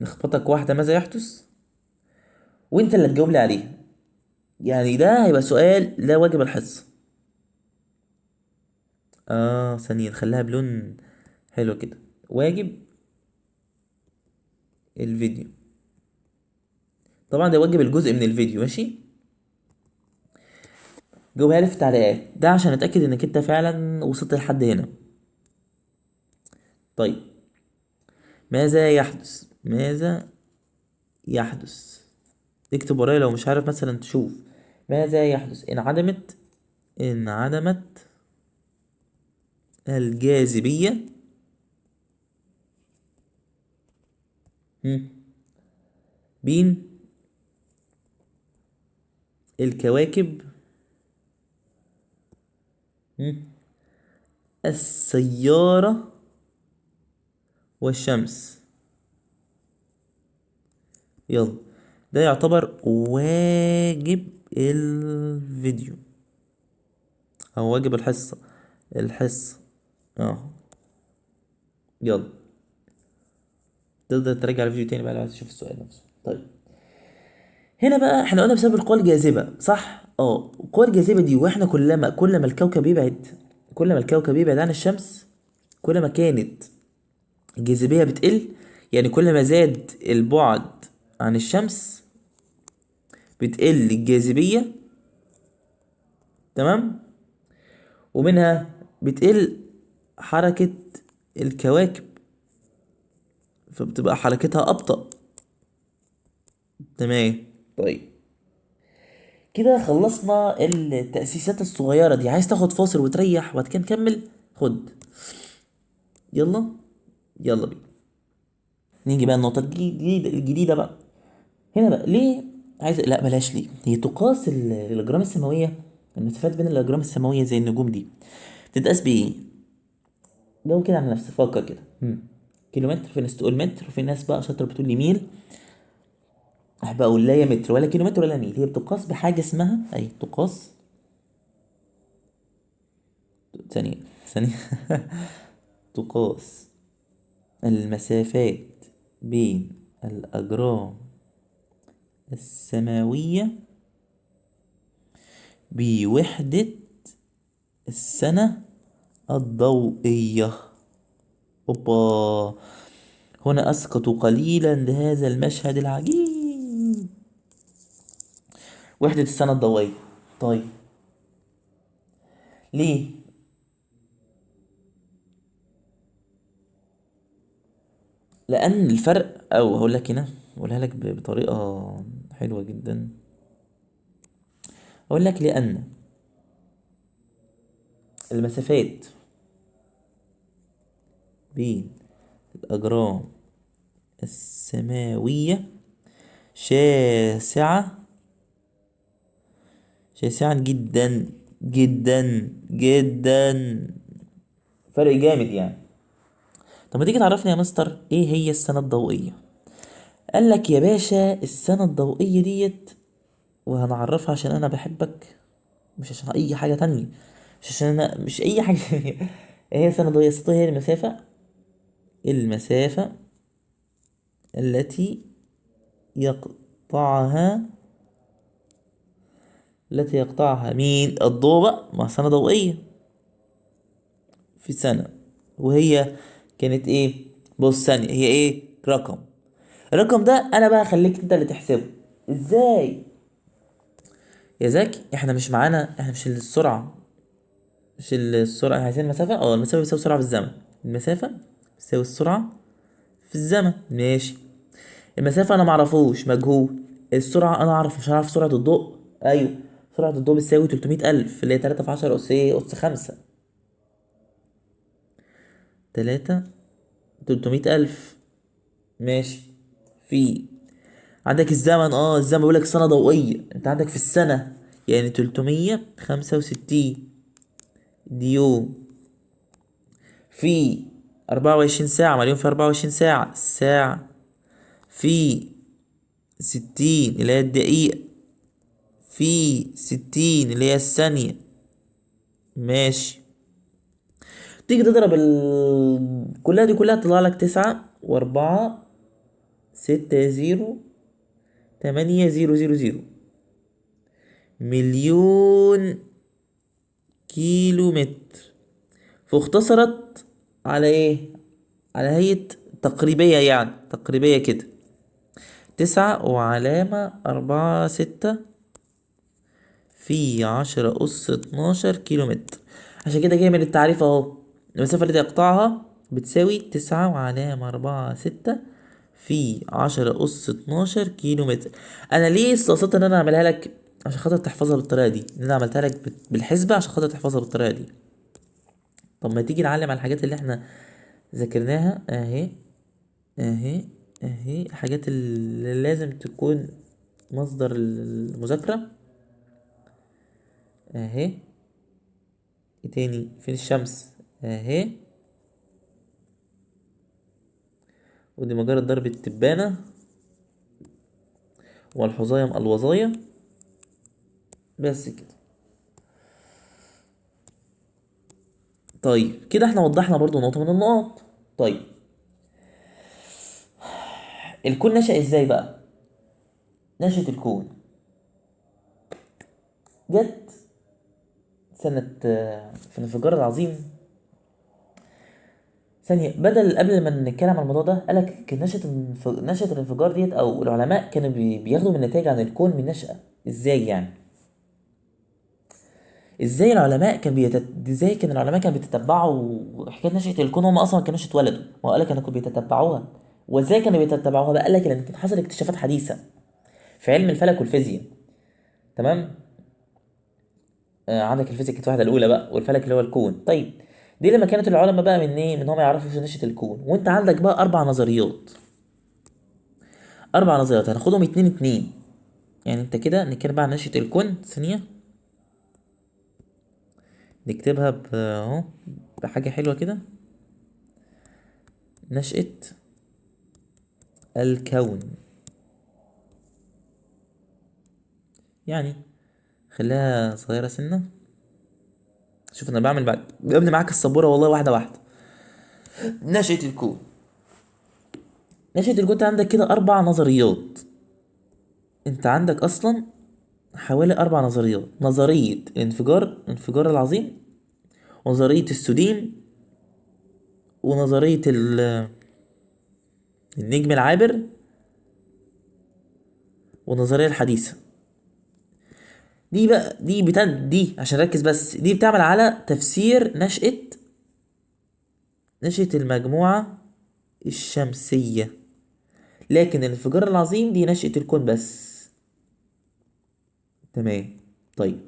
نخبطك واحدة ماذا يحدث وانت اللي تجاوب لي عليها، يعني ده هيبقى سؤال لا واجب الحصة. ثانية نخليها بلون حلو كده، واجب الفيديو. طبعا ده واجب الجزء من الفيديو، ماشي. جاوبها لي في التعليقات، ده عشان اتأكد انك انت فعلا وصلت لحد هنا. طيب ماذا يحدث اكتب ورايا لو مش عارف مثلا تشوف. ماذا يحدث إن عدمت الجاذبية بين الكواكب السيارة والشمس؟ يلا ده يعتبر واجب الفيديو او واجب الحصة. يلا تقدر ترجع الفيديو تاني بقى لو عايز تشوف السؤال نفسه. طيب هنا بقى احنا قلنا بسبب القوى الجاذبة، صح؟ القوى الجاذبة دي، واحنا كل ما الكوكب يبعد عن الشمس كل ما كانت الجاذبية بتقل، يعني كل ما زاد البعد عن الشمس بتقل الجاذبية، تمام؟ ومنها بتقل حركة الكواكب، فبتبقى حركتها أبطأ. تمام. طيب كده خلصنا التأسيسات الصغيرة دي. عايز تاخد فاصل وتريح وبعد كده نكمل؟ خد، يلا بينا نيجي بقى النقطة الجديدة بقى. هنا بقى ليه لا بلاش ليه، هي تقاس الأجرام السماوية، المسافات بين الأجرام السماوية زي النجوم دي بتتقاس بإيه؟ لو كده على نفسك فكر كده. كيلومتر، في ناس تقول متر، وفي ناس بقى شاطرة بتقول لي ميل. احب اقول لا يا متر ولا كيلومتر ولا ميل، هي بتقاس بحاجة اسمها تقاس ثانية تقاس المسافات بين الأجرام السماوية بوحدة السنة الضوئية. هنا أسقط قليلا لهذا المشهد العجيب، وحدة السنة الضوئية. طيب ليه؟ لأن الفرق، أو هقول لك هنا أقولها لك بطريقة حلوة جدا، أقول لك لأن المسافات بين الأجرام السماوية شاسعة جدا جدا جدا، فرق جامد يعني. طب ما تيجي تعرفني يا مستر ايه هي السنة الضوئية؟ قال لك يا باشا السنة الضوئية ديت، وهنعرفها عشان انا بحبك مش عشان اي حاجة تانية، مش عشان انا مش اي حاجة ايه هي السنة الضوئية؟ السنة الضوئية هي المسافة التي يقطعها مين؟ الضوء بقى، ما سنة ضوئية في سنة. وهي كانت ايه؟ بص ثانية، هي ايه؟ رقم. الرقم ده انا بقى خليك انت اللي تحسبه. ازاي يا زكي؟ احنا مش معانا، احنا مش السرعة، احنا عايزين المسافة. المسافة بتساوي السرعة في الزمن. المسافة بتساوي السرعة في الزمن. ماشي. المسافة انا معرفوش، مجهول. السرعة انا اعرف، مش هعرف سرعة الضوء. ايوه، سرعة الضوء بتساوي 300,000 اللي هي 3 في 10 أس ايه؟ أس 5. 300,000. ماشي. في عندك الزمن، الزمن بيقولك سنة ضوئية، انت عندك في السنة يعني 365 ديوم في 24 ساعة، مليون في 24 ساعة الساعة، في 60 اللي هي الدقيقة، في 60 اللي هي الثانية. ماشي. تيجي تضرب كلها دي كلها تطلع لك 9 و4 6 0 8 0 0 0 مليون كيلو متر. فاختصرت على ايه؟ على هيئة تقريبية، يعني تقريبية كده. 9 وعلامة 4 6 في 10 أس 12 كيلو متر. عشان كده جاي من التعريف اهو، المسافة التي يقطعها بتساوي 9 وعلامة 4 6 في 10 أس 12 كيلو متر. أنا ليه استقصدت إن أنا أعملها لك؟ عشان خاطر تحفظها بالطريقة دي، إن أنا عملتها لك بالحسبة عشان خاطر تحفظها بالطريقة دي. طب ما تيجي نعلم على الحاجات اللي احنا ذاكرناها اهي. اهي اهي الحاجات اللي لازم تكون مصدر المذاكرة اهي. ايه تاني؟ فين الشمس؟ اهي. ودي مجرد ضرب التبانة والحظايا الوظايا. بس كده. طيب كده احنا وضحنا برضو نقطة من النقط. طيب الكون نشأ ازاي بقى؟ نشأة الكون جت سنة في الانفجار العظيم. ثانية، قبل ما نتكلم عن الموضوع ده، قالك نشأة الانفجار ديت، أو العلماء كانوا بياخدوا من نتائج عن الكون من نشأة. ازاي يعني؟ ازاي كان العلماء كانوا بيتتبعوا حكاية نشأة الكون؟ هم أصلا ما كانوش اتولدوا، ما هو قالك كانوا بيتتبعوها. وازاي كانوا بيتتبعوها بقى؟ قالك لأن كان حصل اكتشافات حديثة في علم الفلك والفيزياء. تمام. عندك الفيزياء كانت واحدة الأولى بقى، والفلك اللي هو الكون. طيب دي لما كانت العلماء بقى من ايه؟ من هم يعرفوا نشأة الكون. وانت عندك بقى 4 نظريات. 4 نظريات هناخدهم 2 2. يعني انت كده نتكلم بقى عن نشأة الكون. ثانية نكتبها اهو بحاجة حلوة كده. نشأة الكون، يعني خليها صغيرة سنة. شوف انا ببني معاك السبورة والله، واحدة واحدة. نشأة الكون. انت عندك كده 4 نظريات. انت عندك اصلا حوالي 4 نظريات: نظرية الانفجار العظيم، ونظرية السديم، ونظرية النجم العابر، والنظرية الحديثة. دي بقى دي عشان ركز بس، دي بتعمل على تفسير نشأة المجموعة الشمسية. لكن الانفجار العظيم دي نشأة الكون بس. تمام. طيب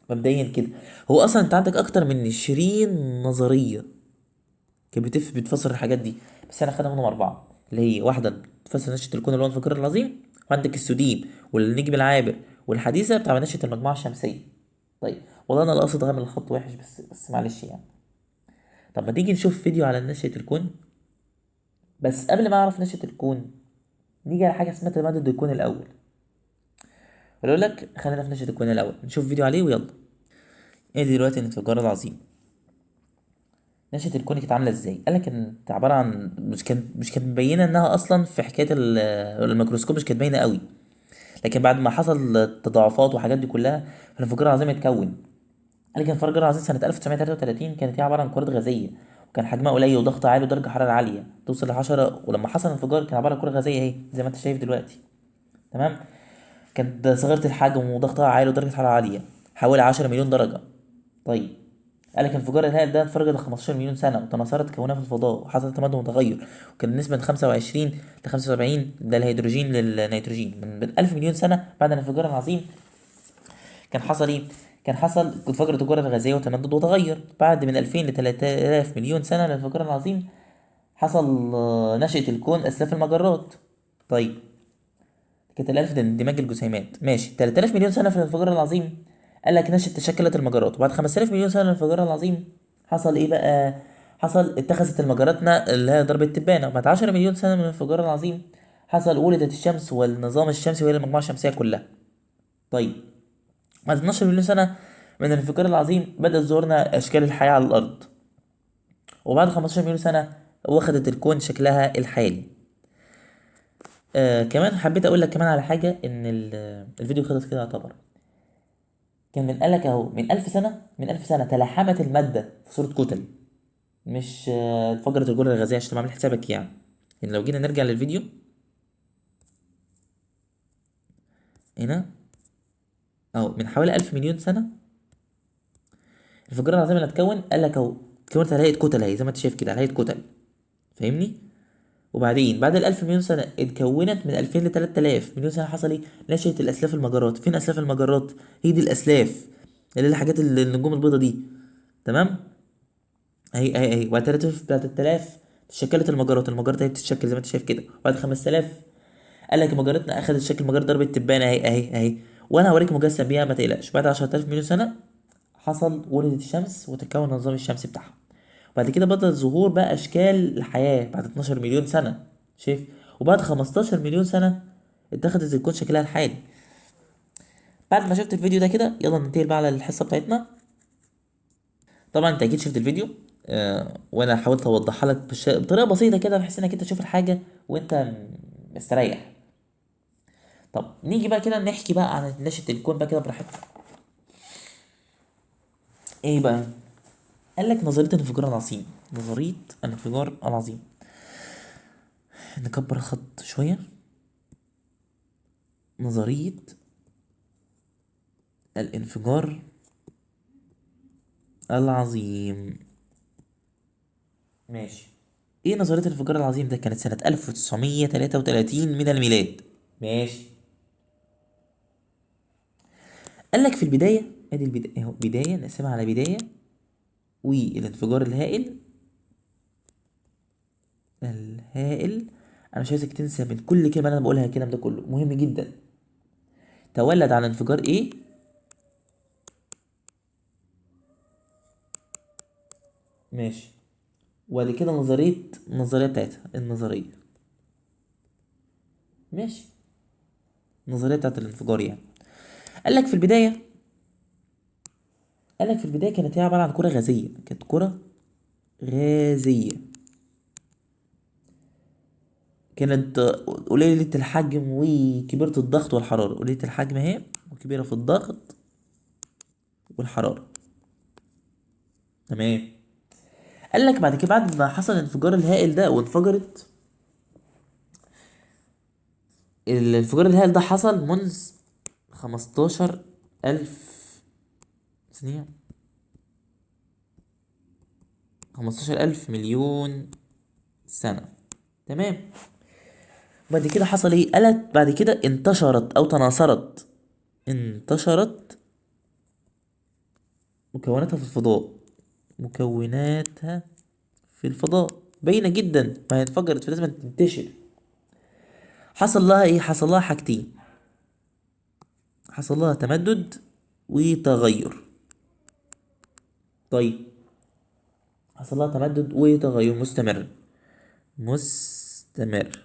مبدئيا كده، هو اصلا انت عندك اكتر من 20 نظرية كانت بتفسر الحاجات دي، بس انا خدنا منهم 4. اللي هي واحدة بتفسر نشأة الكون اللي هو الانفجار العظيم، وعندك السديم والنجم العابر والحديثة بتاع نشأة المجموعة الشمسية. طيب والله انا اللي قصد اعمل الخط وحش، بس معلش يعني. طب ما تيجي نشوف فيديو على نشأة الكون. بس قبل ما اعرف نشأة الكون، نيجي على حاجة اسمها تمدد الكون الاول. اقول لك خلينا في نشأة الكون الاول، نشوف فيديو عليه ويلا. ادي دلوقتي الانفجار العظيم. نشأة الكون كانت عاملة ازاي؟ قالك كانت عبارة عن مش كانت مبينة انها اصلا في حكاية الميكروسكوب، مش كانت باينة قوي. لكن بعد ما حصل تضاعفات وحاجات دي كلها، فالانفجار العظيم اتكون. قالك الانفجار العظيم سنة 1933 كانت هي عبارة عن كرات غازية، وكان حجمها قليل وضغط عالي ودرجة حرارة عالية توصل ل10، ولما حصل الانفجار كان عبارة عن كرة غازية اهي زي ما انت شايف دلوقتي. تمام. كانت صغيرة الحجم وضغطها عالي ودرجة حرارة عالية، حوالي 10 مليون درجة. طيب، قالك انفجار الهائل ده انفجر ل 15 مليون سنة، وتناثرت كونها في الفضاء، وحصل تمدد متغير، وكان النسبة من 25 ل 75 ده الهيدروجين للنيتروجين. من 1000 مليون سنة بعد الانفجار العظيم كان حصل ايه؟ كان حصل انفجرت الكرة الغازية وتمدد وتغير. بعد من 2000 ل 3000 مليون سنة للانفجار العظيم حصل نشأة الكون أسلاف المجرات. طيب، كانت الألف ده اندماج الجسيمات. ماشي. 3000 مليون سنة في الانفجار العظيم قال لك نشأت تشكلت المجرات. وبعد 5000 مليون سنة من الانفجار العظيم حصل ايه بقى؟ حصل اتخذت المجراتنا اللي هي ضرب التبانة. وبعد 10 مليون سنة من الانفجار العظيم حصل ولدت الشمس والنظام الشمسي وهي المجموعة الشمسية كلها. طيب، بعد 12 مليون سنة من الانفجار العظيم بدأت ظهورنا أشكال الحياة على الأرض. وبعد 15 مليون سنة واخدت الكون شكلها الحالي. كمان حبيت اقول لك كمان على حاجه، ان الفيديو خلص كده يعتبر. كان من قالك اهو من 1000 سنه، من 1000 سنه تلاحمت الماده في صوره كتل، مش انفجرت الجرة الغازية عشان تعمل حسابك يعني. يعني لو جينا نرجع للفيديو هنا اهو، من حوالي 1000 مليون سنة الانفجار العظيم اللي اتكون قالك اهو اتكونت على هيئة كتل اهي زي ما انت شايف كده، على هيئة كتل. فاهمني؟ وبعدين بعد الألف مليون سنة اتكونت من 2000 ل3000 مليون سنة. حصل ايه؟ نشأت الأسلاف المجرات. فين أسلاف المجرات؟ هي دي الأسلاف اللي هي الحاجات النجوم البيضاء دي. تمام؟ اهي بعد 3000 تشكلت المجرات. المجرات اهي بتتشكل زي ما انت شايف كده. بعد 5000 قال لك مجرتنا اخذت شكل مجرة درب التبانة اهي. وانا هوريك مجسم بيها ما تقلقش. بعد 10000 مليون سنة حصل ولدت الشمس وتكون النظام الشمسي بتاعها. بعد كده بدأ ظهور بقى أشكال الحياة بعد 12 مليون سنة. شايف؟ وبعد 15 مليون سنة اتخذت الكون شكلها الحالي. بعد ما شفت الفيديو ده كده يلا ننتقل بقى على الحصة بتاعتنا. طبعا انت اكيد شفت الفيديو، وانا حاولت اوضحها لك بطريقة بسيطة كده بحيث انك انت تشوف الحاجة وانت مستريح. طب نيجي بقى كده نحكي بقى عن نشأة الكون بقى كده براحتنا. ايه بقى؟ قال لك نظرية الانفجار العظيم. نظرية الانفجار العظيم. نكبر الخط شوية. نظرية الانفجار العظيم. ماشي. ايه نظرية الانفجار العظيم ده؟ كانت سنة 1933 من الميلاد. ماشي. قال لك في البداية، ادي البداية اهو، بداية نقسمها على بداية والانفجار الهائل. الهائل، انا مش عايزك تنسى من كل كلمة انا بقولها الكلام ده كله مهم جدا. تولد على انفجار ايه؟ ماشي. وبعد كده النظرية بتاعتها النظرية. ماشي. النظرية بتاعت الانفجار يعني. قال لك في البداية قال لك في البداية كانت هي عبارة عن كرة غازية. كانت كرة غازية. كانت قليلة الحجم وكبيرة الضغط والحرارة. قليلة الحجم اهي وكبيرة في الضغط والحرارة. تمام. قال لك بعد كده بعد ما حصل الانفجار الهائل ده وانفجرت، الانفجار الهائل ده حصل منذ 15,000 ثانية، 15,000 مليون سنة. تمام. بعد كده حصل ايه؟ قالت بعد كده انتشرت او تناثرت. انتشرت مكوناتها في الفضاء. مكوناتها في الفضاء باينة جدا، ما هي انفجرت فلازم تنتشر. حصل لها ايه؟ حصل لها حاجتين. حصل لها تمدد وتغير. طيب، حصل لها تمدد وتغير مستمر.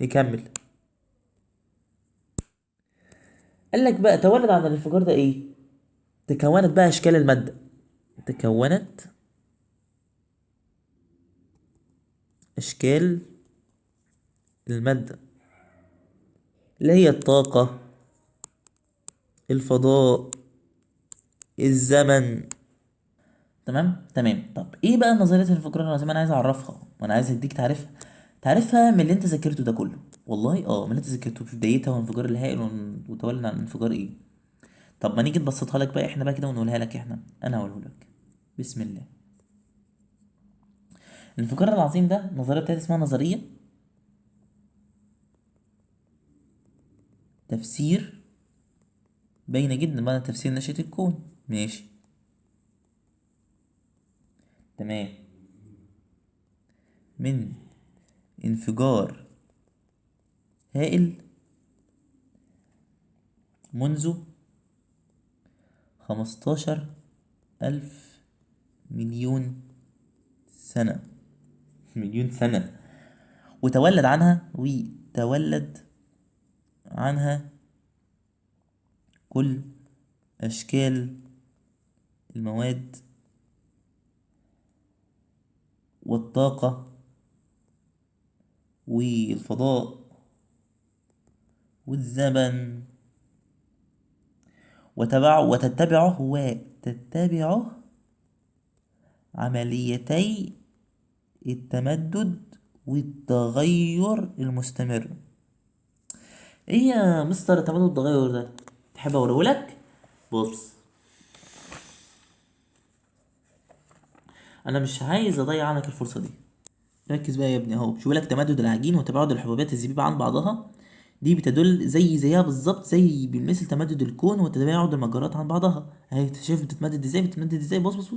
نكمل. قال لك بقى تولد عن الانفجار ده ايه؟ تكونت بقى اشكال المادة. تكونت أشكال المادة اللي هي الطاقة، الفضاء، الزمن. تمام. طب ايه بقى نظرية الانفجار العظيم؟ انا عايز اعرفها وانا عايز اديك تعرفها من اللي انت ذاكرته ده كله. والله من اللي انت ذاكرته في بدايتها، وانفجار الهائل وتولى عن انفجار ايه. طب ما نيجي نبسطها لك بقى احنا بقى كده ونقولها لك انا هقوله لك. بسم الله. الانفجار العظيم ده النظرية بتاعتي اسمها نظرية تفسير باينة جدا بقى، تفسير نشأة الكون. ماشي تمام. من انفجار هائل منذ 15,000 مليون سنة. مليون سنة. وتولد عنها كل أشكال المواد والطاقة والفضاء والزمن، وتتبعه عمليتي التمدد والتغير المستمر. ايه يا مستر التمدد والتغير ده؟ تحب اوريهولك؟ بص، انا مش عايز اضيع عنك الفرصه دي. ركز بقى يا ابني اهو. شو لك تمدد العجين وتباعد الحبوبات الزبيب عن بعضها، دي بتدل زيها بالظبط زي بالمثل تمدد الكون وتباعد المجرات عن بعضها. اهي انت شايف بتتمدد ازاي. بص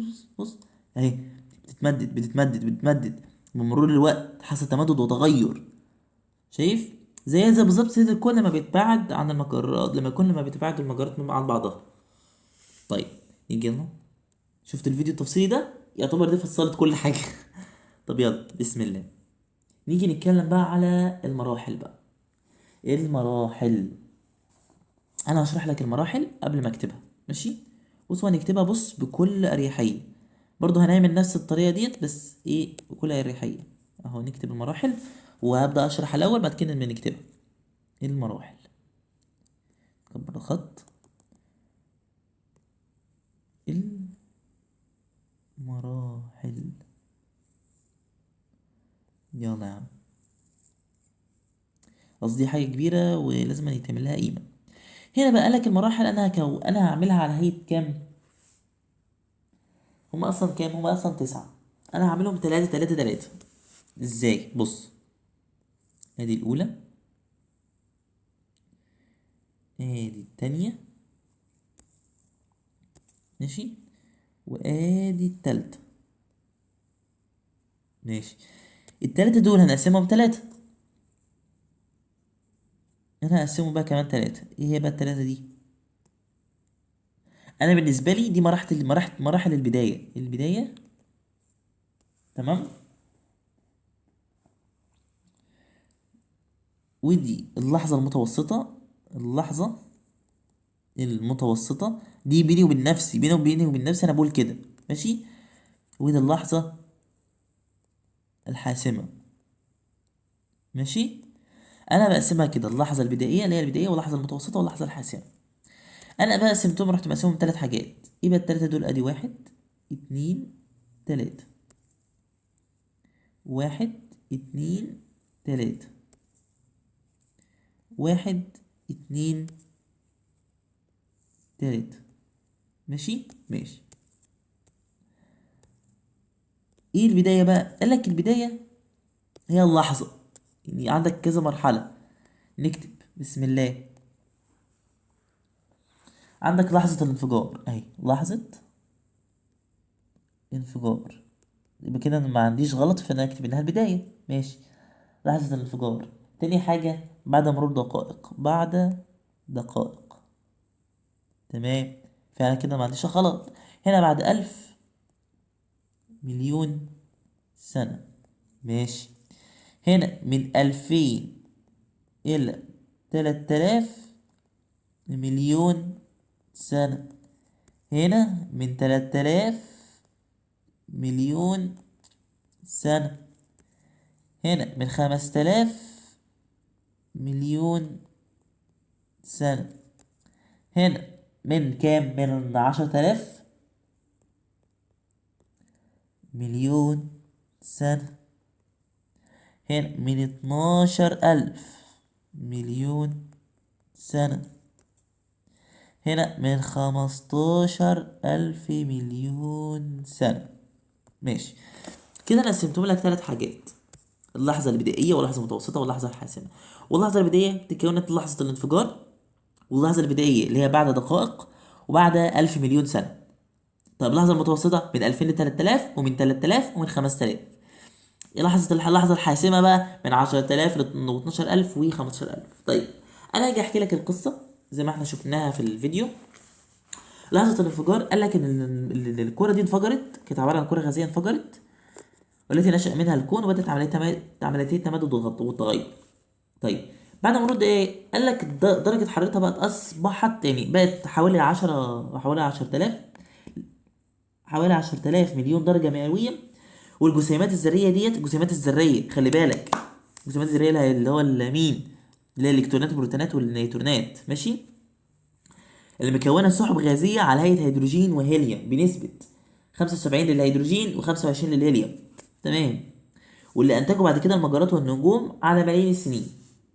اهي بتتمدد بمرور الوقت حصل تمدد وتغير. شايف زي بالظبط سيد الكون لما بيتباعد عن المجرات، لما بتباعد المجرات عن بعضها. طيب نيجي يلا. شفت الفيديو التفصيلي ده؟ يعتبر دي فصلت كل حاجة. طب يلا بسم الله. نيجي نتكلم بقى على المراحل بقى. المراحل انا هشرح لك المراحل قبل ما اكتبها. ماشي بص، هنكتبها بص بكل اريحيه. برضو هنعمل نفس الطريقه ديت بس ايه بكل اريحيه. اهو نكتب المراحل وهبدا اشرح الاول بعد كده نكتبها. المراحل. كبر الخط. المراحل. يلا يا عم، قصدي حاجه كبيره ولازم يتعمل لها قيمه. هنا بقى لك المراحل انا هعملها على هيئه كام؟ هما اصلا كام؟ هما اصلا 9. انا هعملهم 3 ازاي؟ بص، ادي الاولى، ادي التانية، ماشي، وادي التالتة. ماشي، التلاتة دول هنقسمهم 3. انا هقسمهم بقى كمان 3. ايه هي بقى ال3 دي؟ انا بالنسبة لي دي مراحل البداية. تمام. ودي اللحظة المتوسطة دي بيني وبين نفسي انا بقول كده. ماشي. ودي اللحظة الحاسمة. ماشي. انا بقسمها كده، اللحظة البدائية اللي هي البداية، واللحظة المتوسطة واللحظة الحاسمة. انا بقى قسمتهم، رحت مقسمهم 3 حاجات. يبقى ال3 دول ادي 1 2 3. 1 2 3. 1 2 3. ماشي. ايه البداية بقى؟ قالك البداية هي اللحظة، يعني عندك كذا مرحلة. نكتب بسم الله. عندك لحظة الانفجار اهي، لحظة انفجار. يبقى كده أنا ما عنديش غلط في ان انا اكتب انها البداية. ماشي. لحظة الانفجار. تاني حاجة بعد مرور دقائق. تمام. فعلا كده ما عنديش غلط. هنا بعد 1,000,000,000 سنة. ماشي. هنا من 2000 إلى 3000,000,000 سنة. هنا من 3000,000,000 سنة هنا من 5000 مليون سنة. هنا من كام؟ من 10000 مليون سنة. هنا من 12000 مليون سنة. هنا من 15000 مليون سنة. ماشي كده انا قسمتهم لك 3 حاجات: اللحظة البدائية واللحظة المتوسطة واللحظة الحاسمة. واللحظة البدائية تكونت لحظة الانفجار، واللحظة البدائية اللي هي بعد دقائق وبعد 1000 مليون سنة. طب اللحظة المتوسطة من 2000 ل 3000 ومن 3000 ومن 5000. اللحظة الحاسمة بقى من 10000 ل 12000 و 15000. طيب انا هاجي احكي لك القصة زي ما احنا شفناها في الفيديو. لحظة الانفجار قال لك ان الكرة دي انفجرت، كانت عبارة عن كرة غازية انفجرت والتي نشأ منها الكون وبدأت عملية التمدد والتغير. طيب بعد مرور ايه قال لك درجة حرارتها بقت اصبحت يعني بقت حوالي 10000 مليون درجة مئوية. والجسيمات الذرية ديت، الجسيمات الذرية خلي بالك، الجسيمات الذرية اللي هو مين؟ اللي هي الالكترونات والبروتونات والنيوترونات، ماشي، اللي مكونة سحب غازية على هيئة هيدروجين وهيليوم بنسبة 75 للهيدروجين و25 للهيليوم. تمام. واللي انتجوا بعد كده المجرات والنجوم على ملايين السنين.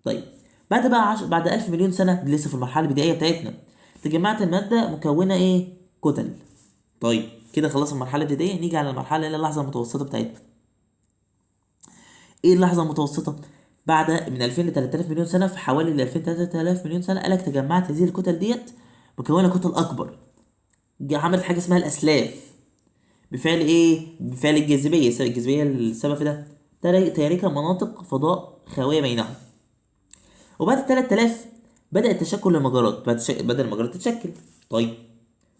طيب بعد بقى بعد 1000 مليون سنة، دي لسه في المرحلة البدائية بتاعتنا، تجمعت المادة مكونة ايه؟ كتل. طيب كده خلاص المرحلة البدائية، نيجي على المرحلة اللي هي اللحظة المتوسطة بتاعتنا. ايه اللحظة المتوسطة؟ بعد من 2000 ل 3000 مليون سنة، في حوالي ال 2000 3000 مليون سنة قالك تجمعت هذه الكتل ديت مكونة كتل أكبر، عملت حاجة اسمها الأسلاف. بفعل ايه؟ بفعل الجاذبية. الجاذبية السبب في ده تاركة مناطق فضاء خاوية بينهم. وبعد 3000 بدأ تشكل المجرات، بدأ المجرات تتشكل. طيب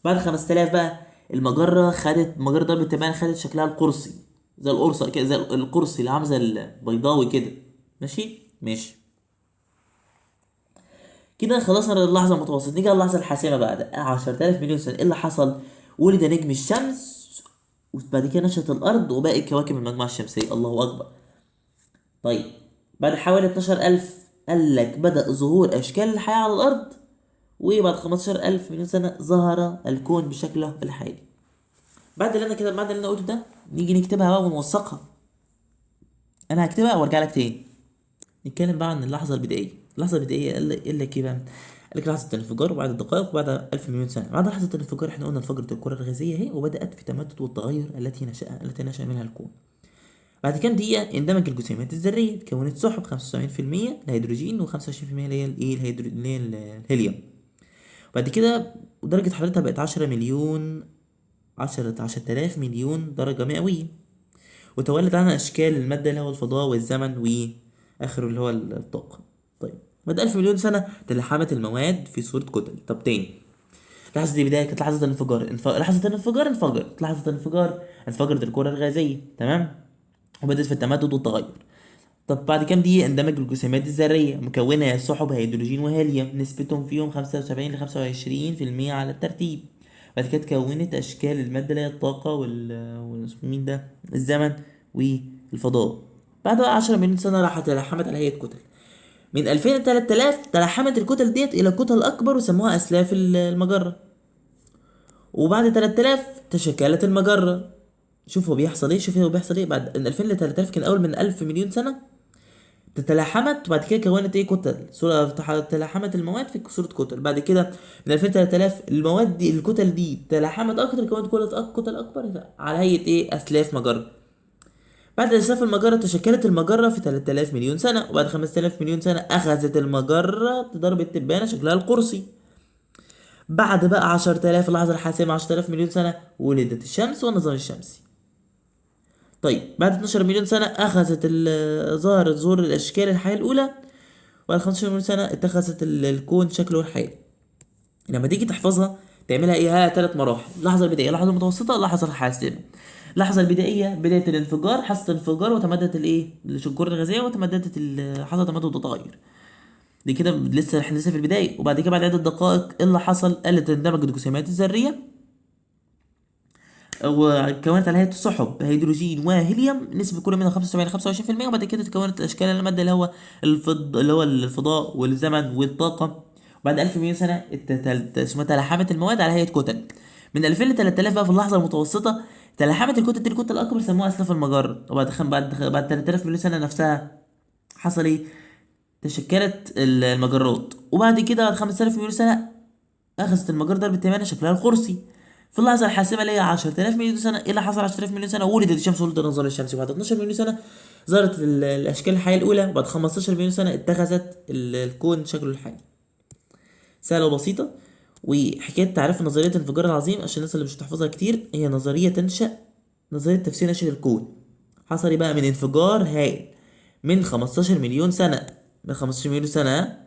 بعد 5000 بقى مجرة درب التبانة خدت شكلها القرصي، زي القرصة كده، زي القرصي اللي عامل زي البيضاوي كده. ماشي كده خلصنا اللحظة المتوسطة. نيجي على اللحظة الحاسمة بعد 10000 مليون سنة. ايه اللي حصل؟ ولد نجم الشمس، وبعد كده نشأت الأرض وباقي الكواكب المجموعة الشمسية. الله أكبر. طيب بعد حوالي 12000 قال لك بدأ ظهور أشكال الحياة على الأرض، وبعد 15000 مليون سنة ظهر الكون بشكله الحالي. بعد اللي أنا قلته ده نيجي نكتبها بقى ونوثقها. أنا هكتبها وأرجع لك تاني. نتكلم بقى عن اللحظة البدائية. اللحظة البدائية قال لك إيه بقى؟ قال لك لحظة الانفجار وبعد دقائق وبعد 1000 مليون سنة. بعد لحظة الانفجار احنا قلنا انفجرت الكرة الغازية اهي، وبدأت في التمدد والتغير التي نشأ منها الكون. بعد كام دقيقة اندمج الجسيمات الذرية، تكونت سحب 75% الهيدروجين و25% اللي هي الهيليوم. بعد كده درجة حرارتها بقت 10,000 مليون درجة مئوية، وتولد عنها أشكال المادة اللي هو الفضاء والزمن وآخره اللي هو الطاقة. طيب بعد 1000 مليون سنة تلحمت المواد في صورة كتل. طب تاني، لحظة دي بداية كانت لحظة الانفجار. انفجرت الكرة الغازية، تمام، وبدأت في التمدد والتغير. طب بعد كام دقيقة اندمج الجسيمات الذرية مكونة سحب هيدروجين وهيليوم، نسبتهم فيهم 75 ل 25% على الترتيب. بعد كده اتكونت أشكال المادة اللي هي الطاقة مين ده؟ الزمن والفضاء. بعد بقى 10 مليون سنة راحت تلحمت على هيئة كتل. من 2000 ل 3000 تلحمت الكتل ديت إلى كتل أكبر وسموها أسلاف المجرة. وبعد 3000 تشكلت المجرة. شوف هو بيحصل ايه. بعد 2000 ل 3000 كان اول من 1000 مليون سنه تلحمت، وبعد كده كونت ايه؟ كتل. تلحمت المواد في صوره كتل. بعد كده من 2000 ل 3000 المواد دي، الكتل دي تلحمت اكتر، كونت كتل اكبر على هيئه ايه؟ اسلاف مجره. بعد اسلاف المجره تشكلت المجره في 3000 مليون سنه. وبعد 5000 مليون سنه اخذت المجره ضرب التبانه شكلها القرصي. بعد بقى 10000 اللحظه الحاسمه 10000 مليون سنه ولدت الشمس والنظام الشمسي. طيب بعد 12 مليون سنة أخذت ظهور الأشكال الحياة الأولى. وبعد 15 مليون سنة اتخذت الكون شكله الحالي. لما تيجي تحفظها تعملها ايه؟ 3 مراحل: اللحظة البدائية، اللحظة المتوسطة، اللحظة الحاسمة. اللحظة البدائية بداية الانفجار، حصلت الانفجار وتمددت الكرة الغازية وتمددت حصل تمدد وتغير. دي كده احنا لسه في البداية. وبعد كده بعد عدة دقائق ايه اللي حصل؟ قلت اندمجت الجسيمات الذرية وكونت على هيئة سحب هيدروجين وهيليوم نسبة كل منهم 75 ل 25%، وبعد كده تكونت أشكال المادة اللي هو الفضاء والزمن والطاقة. وبعد 1000 مليون سنة اسمها تلاحمت المواد على هيئة كتل. من 2000 ل 3000 بقى في اللحظة المتوسطة تلاحمت الكتل دي، الكتل الأكبر سموها أسلاف المجرة. وبعد بعد 3000 مليون سنة نفسها حصل إيه؟ تشكلت المجرات. وبعد كده بعد 5000 مليون سنة أخذت المجرة ضربة تمانية شكلها القرصي. في اللحظة الحاسمة اللي هي 10000 مليون سنة، إيه اللي حصل 10000 مليون سنة؟ ولدت الشمس، ولد النظام الشمسي. وبعد 12 مليون سنة ظهرت الأشكال الحية الأولى. بعد 15 مليون سنة اتخذت الكون شكله الحالي. سهلة وبسيطة. وحكاية تعريف نظرية الانفجار العظيم عشان الناس اللي مش هتحفظها كتير، هي نظرية تنشأ نظرية تفسير نشأة الكون. حصل إيه بقى؟ من انفجار هائل من 15 مليون سنة. من 15 مليون سنة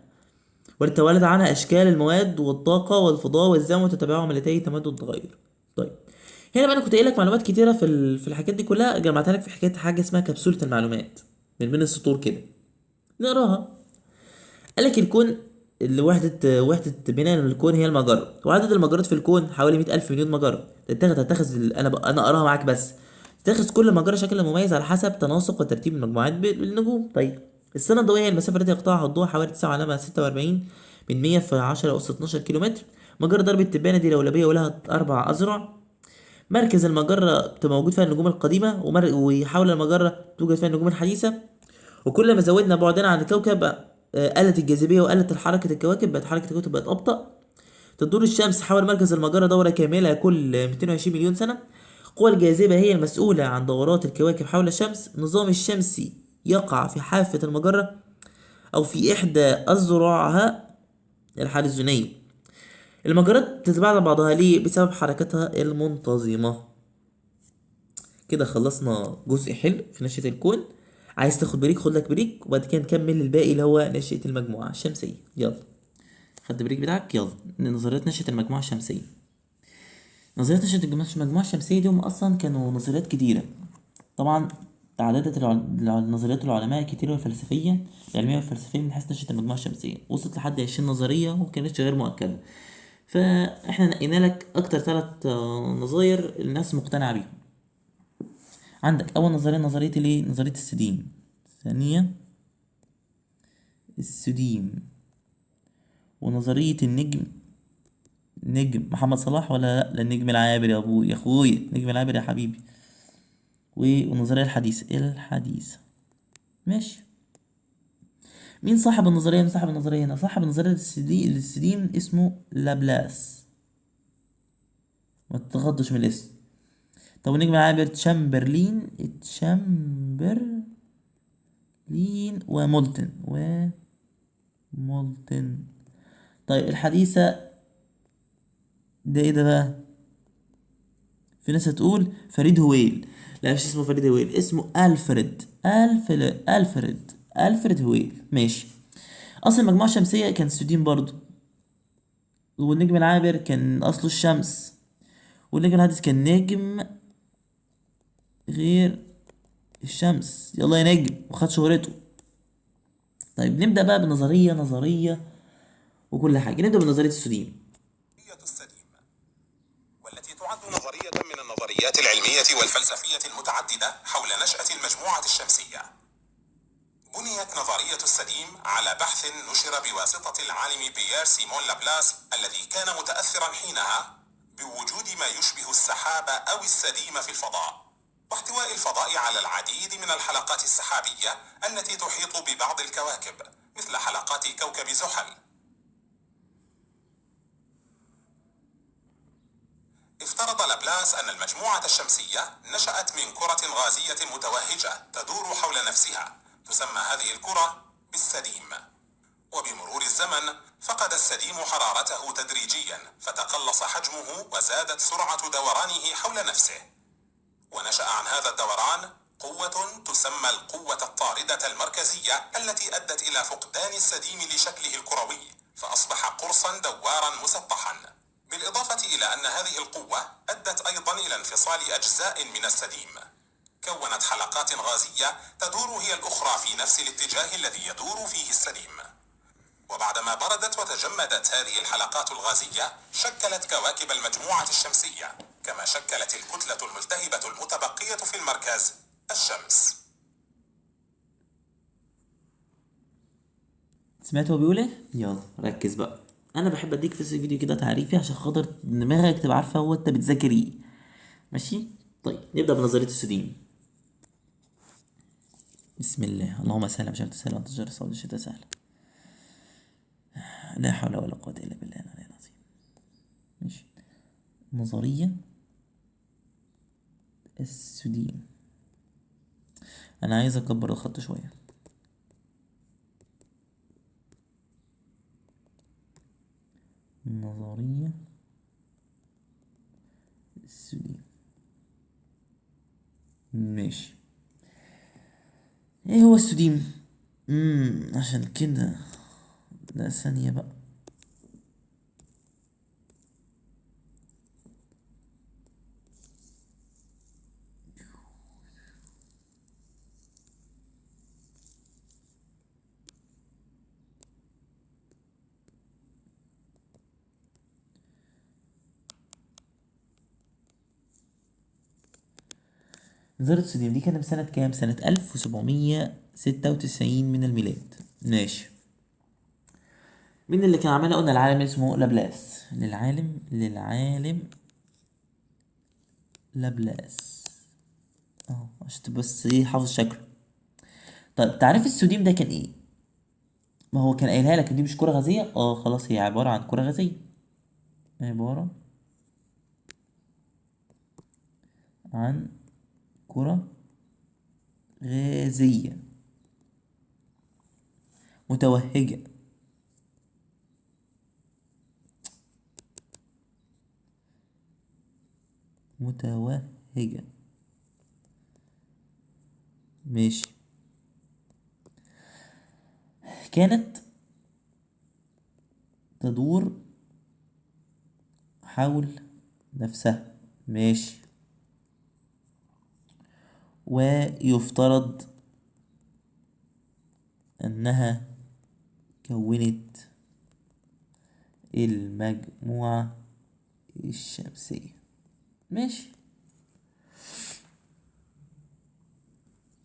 وتتولد عنها أشكال المواد والطاقة والفضاء والزمن وتتبعهم التي تمد والتغير. طيب هنا بقى أنا كنت قايل لك معلومات كتيرة في الحاجات دي كلها، جمعتها لك في حكاية حاجة اسمها كبسولة المعلومات من بين السطور كده، نقراها. قال لك الكون اللي وحدة بناء الكون هي المجرة، وعدد المجرات في الكون حوالي 100,000 مليون مجرة. أنا أقراها معاك بس. تتخذ كل مجرة شكل مميز على حسب تناسق وترتيب المجموعات بالنجوم. طيب السنة الضوئية المسافة التي يقطعها الضوء حوالي 9.46 من 100 في 10 أس 12 كيلومتر. مجرة درب التبانة دي لولبية ولها 4 أذرع. مركز المجرة بتبقى موجود فيها النجوم القديمة، وحول المجرة توجد فيها النجوم الحديثة. وكل ما زودنا بعدنا عن الكوكب قلت الجاذبية وقلت حركة الكواكب، بقت حركة الكواكب بقت أبطأ. تدور الشمس حول مركز المجرة دورة كاملة كل 220 مليون سنة. قوى الجاذبة هي المسؤولة عن دورات الكواكب حول الشمس. النظام الشمسي يقع في حافة المجرة أو في إحدى أذرعها الحلزونية. المجرات تتباعد بعضها ليه؟ بسبب حركتها المنتظمة. كده خلصنا جزء حلو في نشأة الكون. عايز تاخد بريك خد لك بريك، وبعد كده نكمل الباقي اللي هو نشأة المجموعة الشمسية. يلا خد بريك بتاعك. يلا نظريات نشأة المجموعة الشمسية. نظريات نشأة المجموعة الشمسية دي هم أصلا كانوا نظريات كتيرة. طبعا تعددت نظريات العلماء كتير والفلسفية العلمية والفلسفية من حيث نشأة المجموعة الشمسية، وصلت لحد 20 نظرية ومكانتش غير مؤكدة. فاحنا نقينا لك أكتر 3 نظاير الناس مقتنعة بيهم. عندك أول نظرية نظرية السديم. ثانية السديم. ونظرية نجم محمد صلاح ولا لا النجم العابر يا ابوي يا اخويا، النجم العابر يا حبيبي. والنظرية الحديثة. ماشي. مين صاحب النظرية هنا؟ صاحب النظرية السديم اسمه لابلاس، ما تتغضش من الاسم. طب النجم العابر تشامبرلين ومولتن طيب الحديثة ده ايه ده بقى؟ في ناس هتقول فريد هويل. لا مش اسمه فريد هويل، اسمه ألفريد هويل. ماشي. اصل المجموعة الشمسية كان السديم برضو، والنجم العابر كان اصله الشمس، والنجم الحديث كان نجم غير الشمس. يلا يا نجم، وخد شهرته. طيب نبدأ بقى بنظرية وكل حاجة. نبدأ بنظرية السديم. والتي تعد نظرية من النظريات العلمية والفلسفية المتعددة حول نشأة المجموعة الشمسية. بنيت نظرية السديم على بحث نشر بواسطة العالم بيير سيمون لابلاس الذي كان متأثرا حينها بوجود ما يشبه السحاب أو السديم في الفضاء، واحتواء الفضاء على العديد من الحلقات السحابية التي تحيط ببعض الكواكب مثل حلقات كوكب زحل. افترض لابلاس أن المجموعة الشمسية نشأت من كرة غازية متوهجة تدور حول نفسها، تسمى هذه الكرة بالسديم. وبمرور الزمن فقد السديم حرارته تدريجيا، فتقلص حجمه وزادت سرعة دورانه حول نفسه، ونشأ عن هذا الدوران قوة تسمى القوة الطاردة المركزية التي أدت إلى فقدان السديم لشكله الكروي، فأصبح قرصا دوارا مسطحا. بالإضافة إلى أن هذه القوة أدت أيضا إلى انفصال أجزاء من السديم، كونت حلقات غازية تدور هي الأخرى في نفس الاتجاه الذي يدور فيه السديم. وبعدما بردت وتجمدت هذه الحلقات الغازية شكلت كواكب المجموعة الشمسية، كما شكلت الكتلة الملتهبة المتبقية في المركز الشمس. سمعت هو بيقول ايه؟ يلا ركز بقى. انا بحب اديك في الفيديو كده تعريفي عشان خاطر دماغك تبقى عارفه هو انت بتذاكر ايه. ماشي. طيب نبدا بنظريه السوديم. بسم الله، اللهم سهلا مش عارف سهلا، تجار صوت الشتاء سهلا. لا حول ولا قوه الا بالله العلي العظيم. ماشي. نظريه السوديم. انا عايز اكبر الخط شويه. نظريه السوديم. ماشي. ايه هو السوديم؟ عشان كده. لا ثانية بقى. نظرية السوديم دي كانت سنة كام؟ سنة 1796 من الميلاد. ماشي. مين اللي كان عاملها؟ قلنا العالم اسمه لابلاس. للعالم لابلاس. اهو عشان تبقى بس ايه حافظ شكله. طيب تعريف السوديم ده كان ايه؟ ما هو كان قايلها لك دي مش كرة غازية. خلاص هي عبارة عن كرة غازية. عبارة عن كرة غازية متوهجة. متوهجة. ماشي. كانت تدور حول نفسها. ماشي. ويفترض أنها كونت المجموعة الشمسية. ماشي.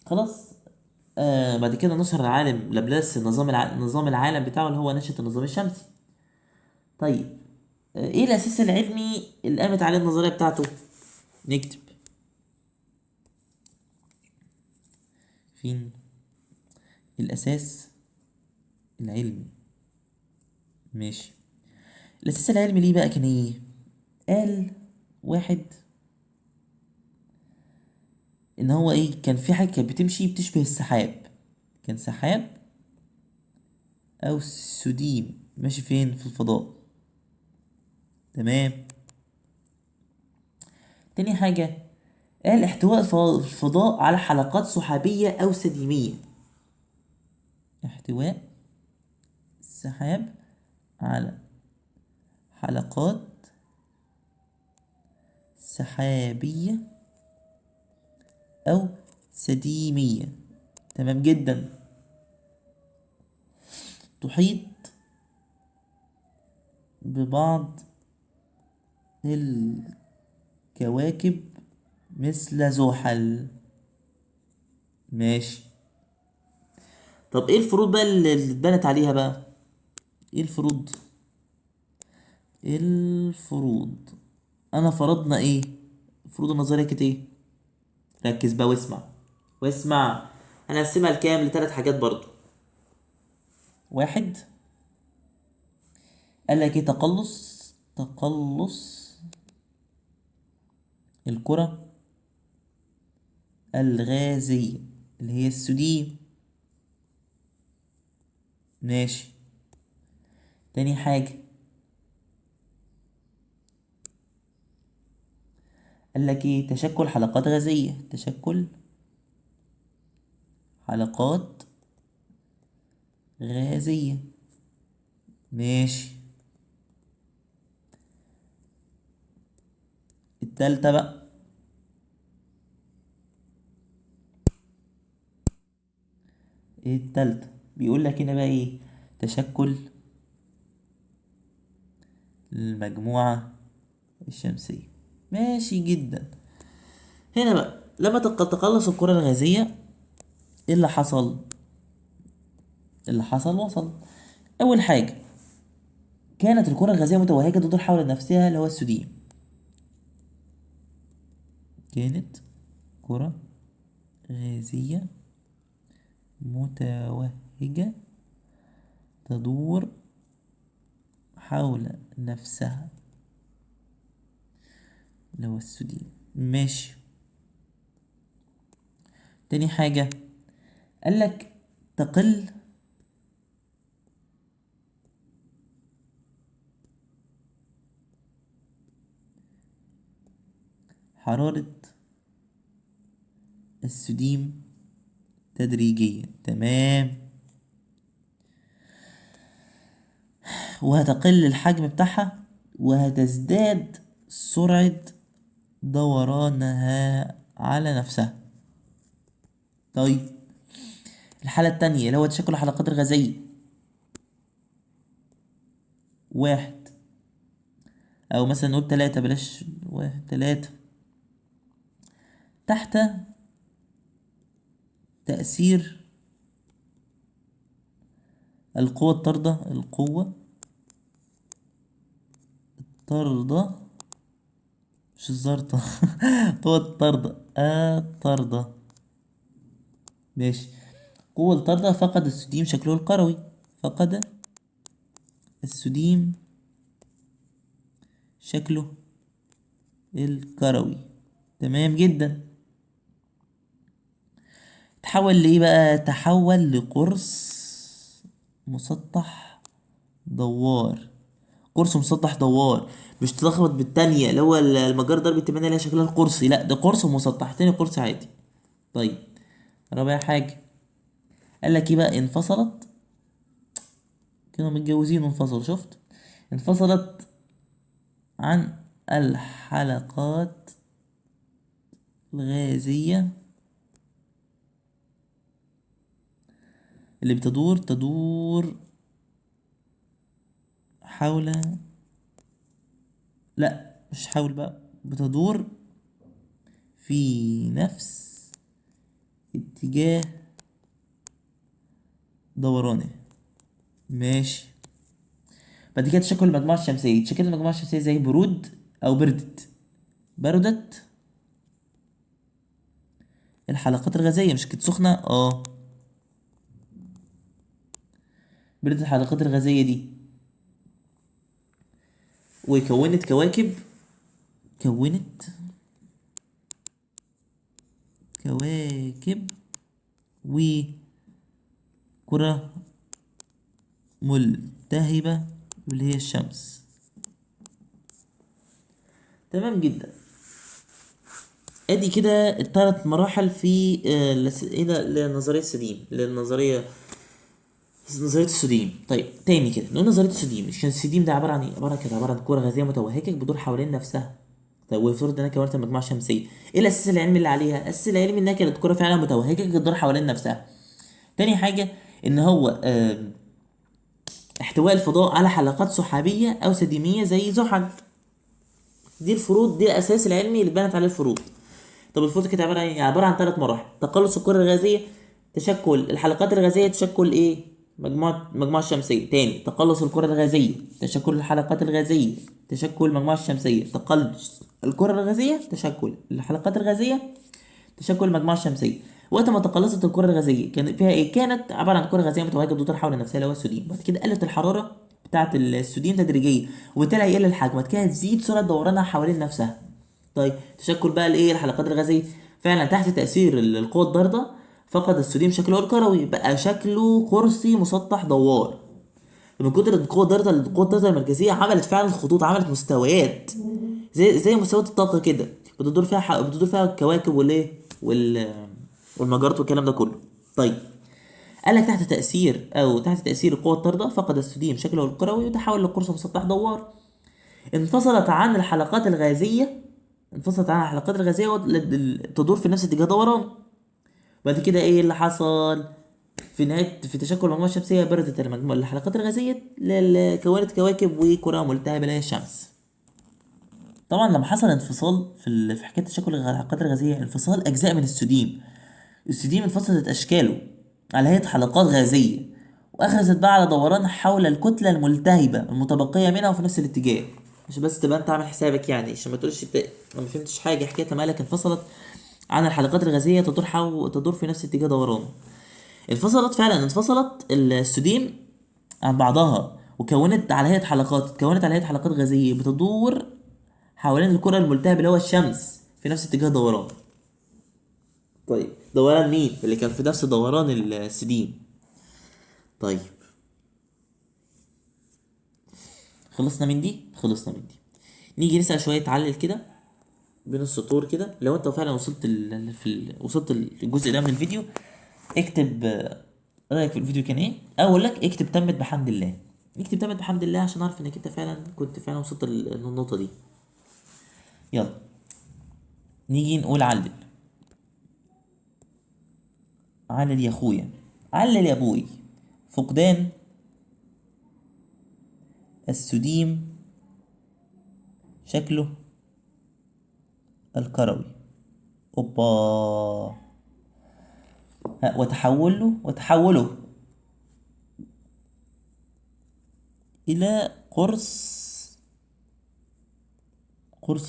خلاص. بعد كده نشر العالم لابلاس نظام العالم بتاعه اللي هو نشأة النظام الشمسي. طيب ايه الأساس العلمي اللي قامت عليه النظرية بتاعته؟ نكتب فين الأساس العلمي. ماشي. الأساس العلمي ليه بقى كان ايه؟ قال واحد ان هو ايه، كان في حاجة كانت بتمشي بتشبه السحاب. كان سحاب او سديم ماشي فين؟ في الفضاء. تمام. تاني حاجة قال احتواء الفضاء على حلقات سحابية او سديمية. احتواء السحاب على حلقات سحابية او سديمية. تمام جدا. تحيط ببعض الكواكب مثل زحل. ماشي. طب ايه الفروض بقى اللي اتبنت عليها بقى؟ ايه الفروض؟ انا فرضنا ايه؟ الفروض النظرية كانت ايه؟ ركز بقى واسمع. انا هقسمها لكام؟ لثلاث حاجات برضو. واحد قال لك ايه؟ تقلص الكرة الغازية اللي هي السوديم. ماشي. تاني حاجة قال لك ايه؟ تشكل حلقات غازية. تشكل حلقات غازية. ماشي. التالتة بقى ايه؟ التالتة بيقول لك هنا بقى ايه؟ تشكل المجموعة الشمسية. ماشي جدا. هنا بقى لما تقلص الكرة الغازية ايه اللي حصل؟ اللي حصل وصل. اول حاجة كانت الكرة الغازية متوهجة تدور حول نفسها اللي هو السديم. كانت كرة غازية متوهجة تدور حول نفسها اللي هو السديم. ماشي. تاني حاجة قالك تقل حرارة السديم تدريجيا. تمام. وهتقل الحجم بتاعها وهتزداد سرعة دورانها على نفسها. طيب الحالة التانية اللي هو تشكل الحلقات الغازية. 1 أو مثلا نقول 3، بلاش 1 3 تحت تأثير القوة الطاردة. القوة الطاردة مش الزرطة القوة الطاردة الطاردة. ماشي. القوة الطاردة فقد السديم شكله الكروي. فقد السديم شكله الكروي. تمام جدا. تحول لإيه بقى؟ تحول لقرص مسطح دوار. قرص مسطح دوار، مش تلخبط بالتانية اللي هو المجار ضرب التمانية اللي هي شكلها القرصي، لا ده قرص مسطح. تاني قرص عادي. طيب رابع حاجة قالك ايه بقى؟ انفصلت. كانوا متجوزين وانفصلوا. شفت؟ انفصلت عن الحلقات الغازية اللي تدور حول، لا مش حول بقى، بتدور في نفس اتجاه دورانه. ماشي. بعد كده تشكل المجموعة الشمسية. تشكل المجموعة الشمسية زي برود أو بردت الحلقات الغازية. مش كانت سخنة؟ بردت الحلقات الغازية دي وكونت كواكب. كونت كواكب وكرة ملتهبة اللي هي الشمس. تمام جدا. ادي كده الثلاث مراحل في ايه ده لنظرية السديم، نظرية السديم. طيب تاني كده نقول نظرية السديم. مش كان السديم ده عبارة عن ايه؟ عبارة عن كرة غازية متوهجة بتدور حوالين نفسها. طيب ويفترض انها كونت مجموعة شمسية. ايه الاساس العلمي اللي عليها؟ الاساس العلمي انها كانت كرة فعلا متوهجة بتدور حوالين نفسها. تاني حاجة ان هو احتواء الفضاء على حلقات سحابية او سديمية زي زحل. دي الفروض، دي الاساس العلمي اللي اتبنت عليه الفروض. طب الفروض كانت عباره عن ايه؟ عباره عن 3 مراحل: تقلص الكره الغازيه، تشكل الحلقات الغازيه، تشكل ايه؟ مجموعه شمسيه. تاني تقلص الكره الغازيه، تشكل الحلقات الغازيه، تشكل المجموعه الشمسيه. تقلص الكره الغازيه، تشكل الحلقات الغازيه، تشكل المجموعه الشمسيه. وقت ما تقلصت الكره الغازيه كان فيها ايه؟ كانت عباره عن كره غازيه متوهجه بتدور حول نفسها اللي هو السديم. بعد كده قلت الحراره بتاعه السديم تدريجيا وبالتالي هيقل الحجم. بعد كده هتزيد سرعه دورانها حوالين نفسها. طيب تشكل بقى الايه؟ الحلقات الغازيه. فعلا تحت تاثير القوه الضارده فقد السديم شكله الكروي، بقى شكله قرصي مسطح دوار. من كتر القوه الضارده المركزيه عملت فعلا خطوط، عملت مستويات زي مستويات الطاقه كده بتدور فيها الكواكب والايه والمجرات والكلام ده كله. طيب قالك تحت تأثير القوة الطاردة فقد السديم شكله الكروي وتحول لقرص مسطح دوار. انفصلت عن الحلقات الغازية تدور في نفس اتجاه دوران. بعد كده ايه اللي حصل؟ في تشكل المجموعة الشمسية بردت الحلقات الغازية كونت كواكب وكرة ملتهبة اللي هي الشمس. طبعا لما حصل انفصال في حكايه تشكل الحلقات الغازيه، انفصال اجزاء من السوديم. السوديم انفصلت اشكاله على هيئه حلقات غازيه، واخذت بقى على دوران حول الكتله الملتهبه المتبقيه منها وفي نفس الاتجاه. عشان بس تبقى انت عامل حسابك، يعني عشان ما تقولش ما فهمتش حاجه. حكايه لما قالك انفصلت عن الحلقات الغازيه تدور في نفس اتجاه دوران. انفصلت فعلا، انفصلت السوديم عن بعضها، وكونت على هيئه حلقات، اتكونت على هيئه حلقات غازيه بتدور حوالين الكره الملتهبه اللي هو الشمس في نفس اتجاه دوران. طيب دوران مين اللي كان في نفس دوران السديم؟ طيب خلصنا من دي، خلصنا من دي. نيجي نسأل شوية، تعلل كده بين السطور كده. لو انت فعلا وصلت الجزء ده من الفيديو، اكتب رأيك في الفيديو كان ايه. اقول لك اكتب تمت بحمد الله، اكتب تمت بحمد الله عشان اعرف انك انت فعلا كنت فعلا وصلت للنقطة دي. يلا نيجي نقول علل. علل يا اخويا، علل يا ابوي. فقدان السديم شكله الكروي. اوبا. وتحوله الى قرص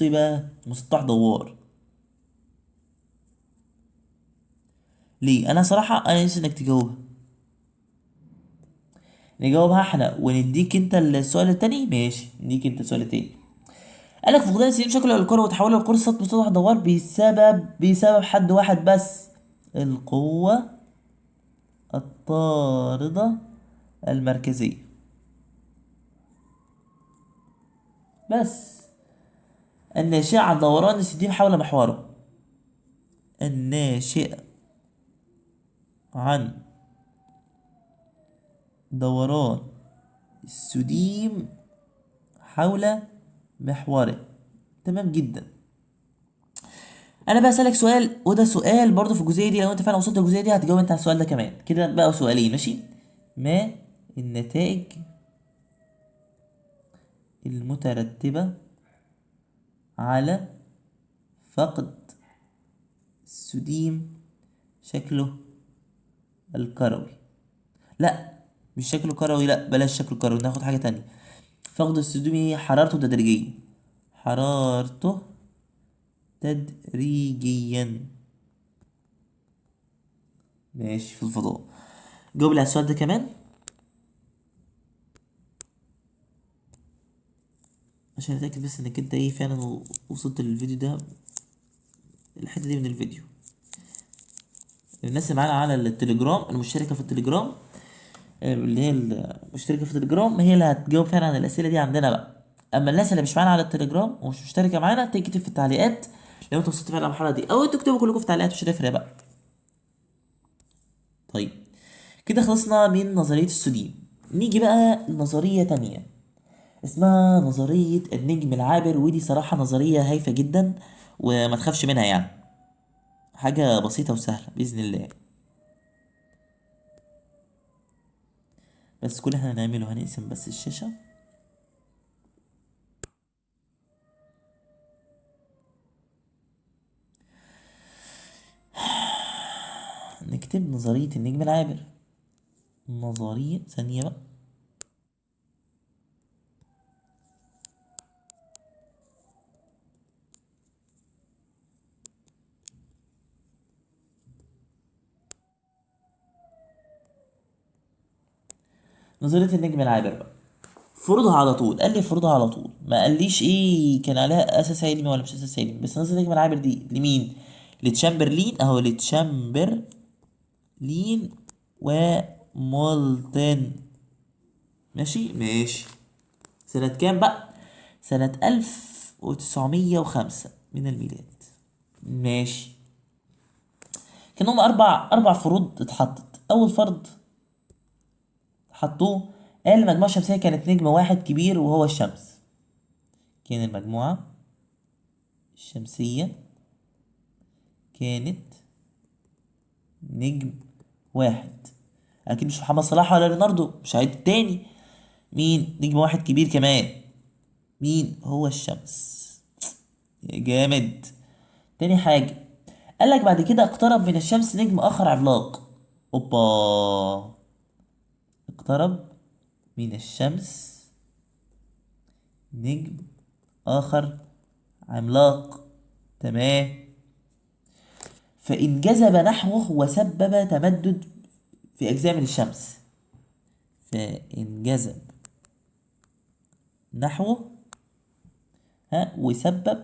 بقى مسطح دوار. ليه؟ انا صراحة انا نفسي انك تجاوبها، نجاوبها احنا ونديك انت السؤال التاني. ماشي، نديك انت السؤال التاني. قالك فقدان السديم شكله الكروي وتحوله لقرص مسطح دوار بسبب حد واحد بس، القوة الطاردة المركزية. بس الناشئة عن دوران السديم حول محوره، الناشئة عن دوران السديم حول محوره. تمام جدا. انا بقى اسالك سؤال، وده سؤال برضو في الجزئيه دي، لو انت فعلا وصلت للجزئيه دي هتجاوب انت على السؤال ده كمان. كده بقى سؤالين ماشي. ما النتائج المترتبه على فقد السديم شكله الكروي؟ لا مش شكله كروي، لا بلاش شكله كروي، ناخد حاجه تانية. فقد السديم هي حرارته تدريجيا، حرارته تدريجيا. ماشي في الفضاء. جاوب لي على السؤال ده كمان عشان اتاكد بس انك انت ايه فعلا وصلت للفيديو ده، الحته دي من الفيديو. الناس اللي معانا على التليجرام، المشتركه في التليجرام، اللي هي المشتركه في التليجرام هي اللي هتجاوب فعلا عن الاسئله دي عندنا بقى. اما الناس اللي مش معانا على التليجرام ومش مشتركه معانا تكتب في التعليقات لو انت وصلت فعلا المرحله دي، او انتوا اكتبوا كلكم في التعليقات مش هتفرق بقى. طيب كده خلصنا من نظريه السديم. نيجي بقى لنظريه تانية اسمها نظريه النجم العابر، ودي صراحه نظريه هايفه جدا وما تخافش منها، يعني حاجه بسيطه وسهله باذن الله. بس كل اللي احنا هنعمله هنقسم بس الشاشه، نكتب نظرية النجم العابر. نظرية ثانية بقى، نظرية النجم العابر بقى. فرضها على طول، قال لي فرضها على طول، ما قاليش ايه كان عليها اساس علمي ولا مش اساس علمي. بس نظرية النجم العابر دي لمين؟ لتشامبرلين اهو، لتشامبرلين ومولتن. ماشي ماشي. سنة كام بقى؟ سنة 1905 من الميلاد. ماشي. كان هم أربع فروض اتحطت. أول فرض حطوه، قال المجموعة الشمسية كانت نجم واحد كبير وهو الشمس. كان المجموعة الشمسية كانت نجم واحد، أكيد مش محمد صلاح ولا ليوناردو، مش هعيد تاني. مين نجم واحد كبير كمان؟ مين؟ هو الشمس. جامد. تاني حاجة قال لك بعد كده اقترب من الشمس نجم آخر عملاق. اوبا، اقترب من الشمس نجم آخر عملاق. تمام. فانجذب نحوه وسبب تمدد في أجزاء من الشمس. فانجذب نحوه وسبب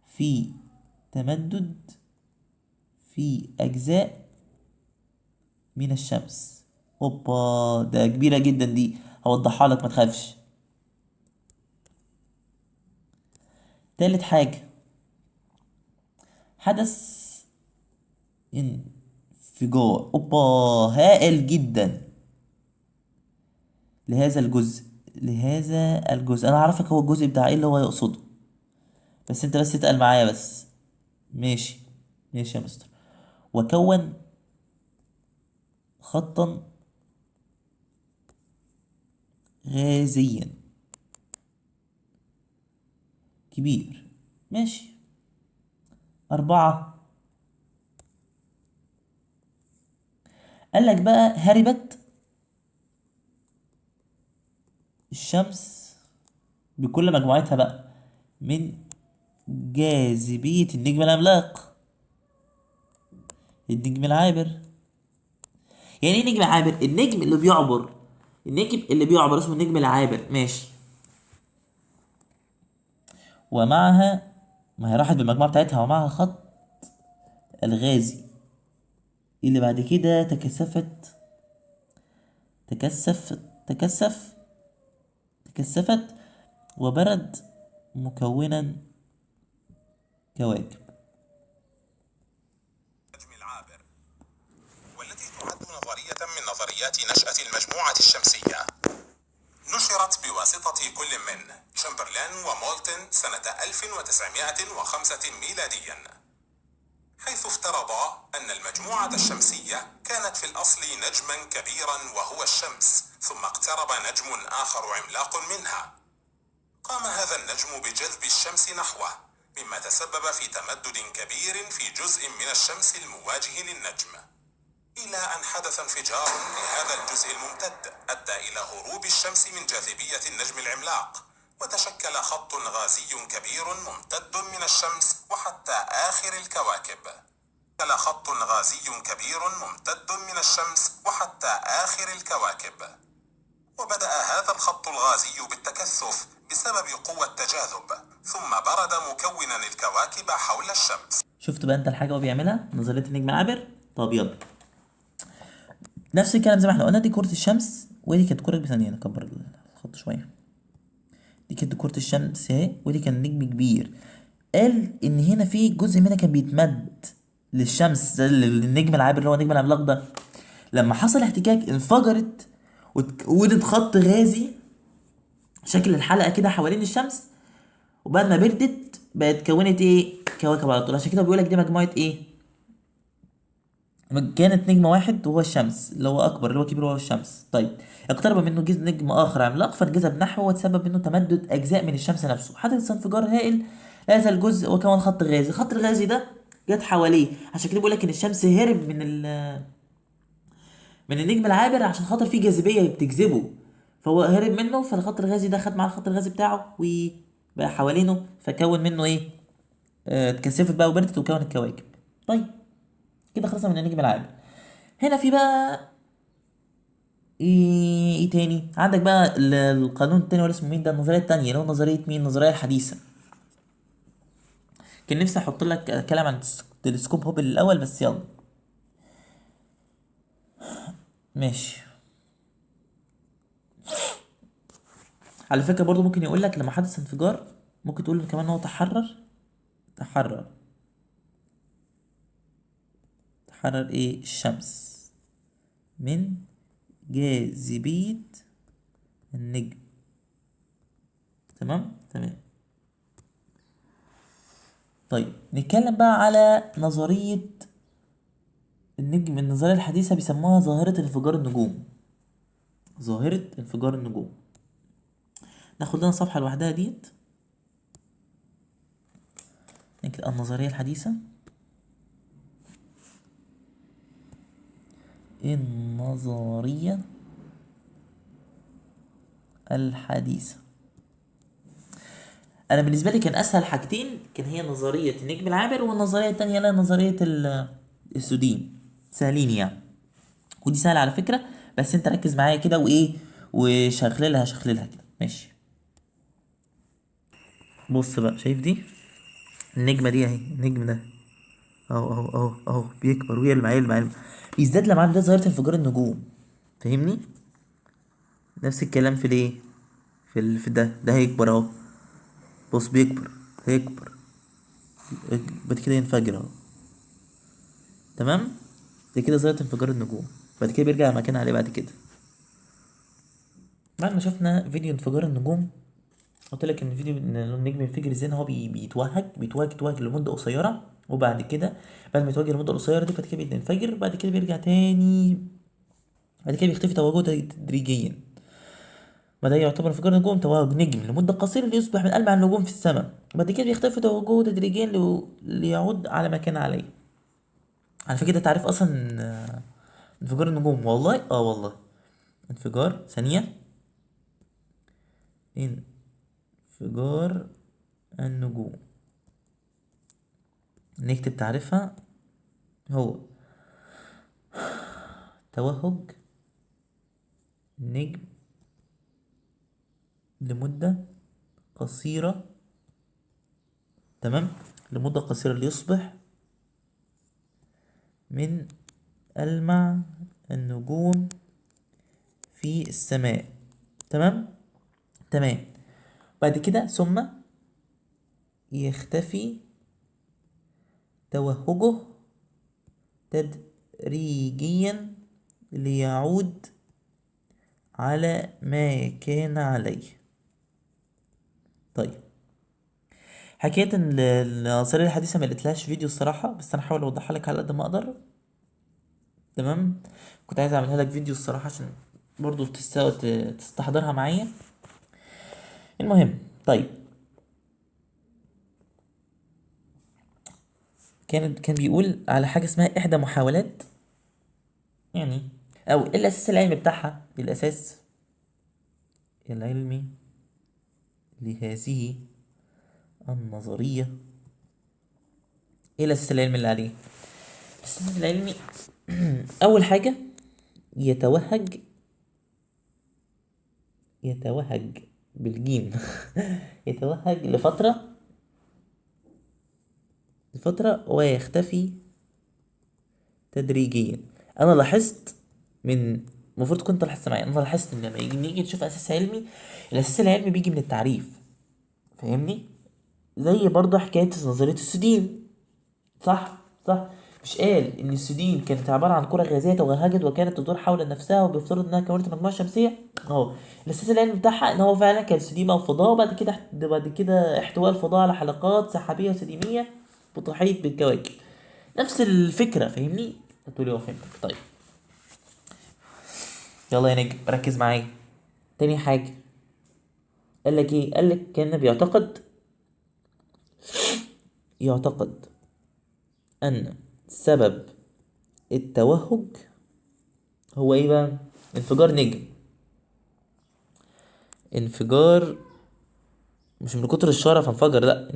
في تمدد في أجزاء من الشمس. اوبا، ده كبيرة جدا دي، هوضحها لك ما تخافش. تالت حاجة حدث انفجار اوبا هائل جدا لهذا الجزء. انا عارفك هو الجزء بتاع ايه اللي هو يقصده، بس انت بس اتقل معايا بس. ماشي ماشي يا مستر. وكون خطا غازيا كبير. ماشي. 4 قال لك بقى هربت الشمس بكل مجموعتها بقى من جاذبية النجم العملاق، النجم العابر. يعني ايه نجم عابر؟ النجم اللي بيعبر، النجم اللي بيعبر اسمه النجم العابر. ماشي. ومعها، ما هي راحت بالمجموعة بتاعتها، ومعها خط الغازي اللي بعد كده تكثف تكثفت وبرد مكونا كواكب. النجم العابر، والتي تعد نظرية من نظريات نشأة المجموعة الشمسية، نشرت بواسطة كل من شامبرلين ومولتن سنة 1905 ميلاديا، حيث افترضا أن المجموعة الشمسية كانت في الأصل نجما كبيرا وهو الشمس، ثم اقترب نجم آخر عملاق منها. قام هذا النجم بجذب الشمس نحوه، مما تسبب في تمدد كبير في جزء من الشمس المواجه للنجم، إلى أن حدث انفجار لهذا الجزء الممتد أدى إلى هروب الشمس من جاذبية النجم العملاق، وتشكل خط غازي كبير ممتد من الشمس وحتى آخر الكواكب. خط غازي كبير ممتد من الشمس وحتى آخر الكواكب. وبدأ هذا الخط الغازي بالتكثف بسبب قوة تجاذب، ثم برد مكونا الكواكب حول الشمس. شفت بقى انت الحاجة هو بيعملها، نظرية النجم العابر. طب يلا، نفس الكلام زي ما احنا قلنا، دي كرة الشمس ودي كانت كرة. بثانية نكبر الخط شوية. دي كانت كرة الشمس اهي، ودي كان نجم كبير. قال ان هنا في جزء منها كان بيتمد للشمس، للنجم العابر اللي هو النجم العملاق ده. لما حصل احتكاك انفجرت واتكونت خط غازي شكل الحلقة كده حوالين الشمس، وبعد ما بردت بقت كونت ايه؟ كواكب على طول. عشان كده بيقولك دي مجموعة ايه؟ كانت نجم واحد وهو الشمس، اللي هو اكبر، اللي هو كبير وهو الشمس. طيب، اقترب منه نجم اخر عملاق فانجذب نحوه وتسبب منه تمدد اجزاء من الشمس نفسه. حدث انفجار هائل لهذا الجزء وكون خط غازي. الخط الغازي ده جت حواليه، عشان كده بيقول لك ان الشمس هرب من النجم العابر عشان خاطر فيه جاذبيه بتجذبه، فهو هرب منه. فالخط الغازي ده خد مع الخط الغازي بتاعه وبقى حوالينه، فكون منه ايه؟ اتكثفت بقى وبردت وكون الكواكب. طيب كده خلصنا من النجم العابر. هنا في بقى ايه تاني؟ عندك بقى القانون التاني، ولا اسمه مين ده؟ النظريه التانية اللي هو نظريه مين؟ النظريه الحديثه. كان نفسي احط لك كلام عن تلسكوب هوبل الاول، بس يلا ماشي. على فكره برضو ممكن يقول لك لما حدث انفجار، ممكن تقول كمان ان هو تحرر ايه؟ الشمس من جاذبية النجم. تمام. طيب نتكلم بقى على نظرية النجم. النظرية الحديثة بيسموها ظاهرة انفجار النجوم. ظاهرة انفجار النجوم. ناخد لنا صفحة لوحدها ديت. النظرية الحديثة. النظرية الحديثة. انا بالنسبة لي كان اسهل حاجتين كان هي نظرية النجم العابر، والنظرية التانية لا نظرية السودين. سهلين يعني، ودي سهلة على فكرة، بس انت ركز معايا كده وايه، وشغللها شغللها كده ماشي. بص بقى، شايف دي النجمة دي اهي، النجم ده اهو بيكبر ويلمع بيزداد لمعان، ده ظاهرة انفجار النجوم، فاهمني؟ نفس الكلام في الايه، في ده هيكبر اهو، بص بيكبر، هيكبر بعد كده ينفجر اهو، تمام؟ دي كده ظاهرة انفجار النجوم، بعد كده بيرجع مكانها عليه بعد كده. بعد ما شفنا فيديو انفجار النجوم، قلت لك ان الفيديو ان النجم ينفجر ازاي، ان هو بيتوهج لمده قصيره، وبعد كده بعد ما يتوهج لمده قصيره دي بعد كده بينفجر، بعد كده بيرجع تاني، بعد كده بيختفي توهجه تدريجيا. وده يعتبر انفجار نجوم، توهج نجم لمده قصيره ليصبح من ألمع النجوم في السماء، بعد كده بيختفي توهجه تدريجيا ليعود على مكان عليه. على فكره ده تعريف اصلا انفجار النجوم، والله والله. انفجار ثانيه، انفجار النجوم، نكتب تعريفها، هو توهج نجم لمدة قصيرة، تمام، لمدة قصيرة ليصبح من ألمع النجوم في السماء، تمام. بعد كده ثم يختفي توهجه تدريجيا ليعود على ما كان عليه. طيب، حكاية ان النظرية الحديثة ما لقيتلهاش فيديو الصراحة، بس انا هحاول اوضحها لك على قد ما اقدر، تمام. كنت عايز اعملها لك فيديو الصراحة عشان برضو تستحضرها معايا. المهم، طيب، كان بيقول على حاجة اسمها احدى محاولات، يعني او الاساس العلمي بتاعها، الاساس العلمي لهذه النظرية. ايه الاساس العلمي اللي عليه؟ الاساس العلمي اول حاجة يتوهج بالجيم يتوهج لفترة ويختفي تدريجيا. انا لاحظت المفروض كنت لاحظت معايا، انا لاحظت ان لما نيجي نشوف اساس علمي، الاساس العلمي بيجي من التعريف، فاهمني؟ زي برضه حكاية نظرية السودين، صح. مش قال ان السودين كانت عبارة عن كرة غازية توهجت وكانت تدور حول نفسها وبيفترض انها كونت مجموعة شمسية؟ اهو الاساس العلمي بتاعها ان هو فعلا كان سوديم او فضاء، وبعد كده احتواء الفضاء على حلقات سحابية وسديمية بتحيط بالكواكب. نفس الفكرة، فاهمني؟ هتقولي فهمتك. طيب يلا يا نجم ركز معايا. تاني حاجة قال لك ايه؟ قال لك كان يعتقد ان سبب التوهج هو ايه بقى؟ انفجار نجم، انفجار مش من كتر الشرف فانفجر، لا،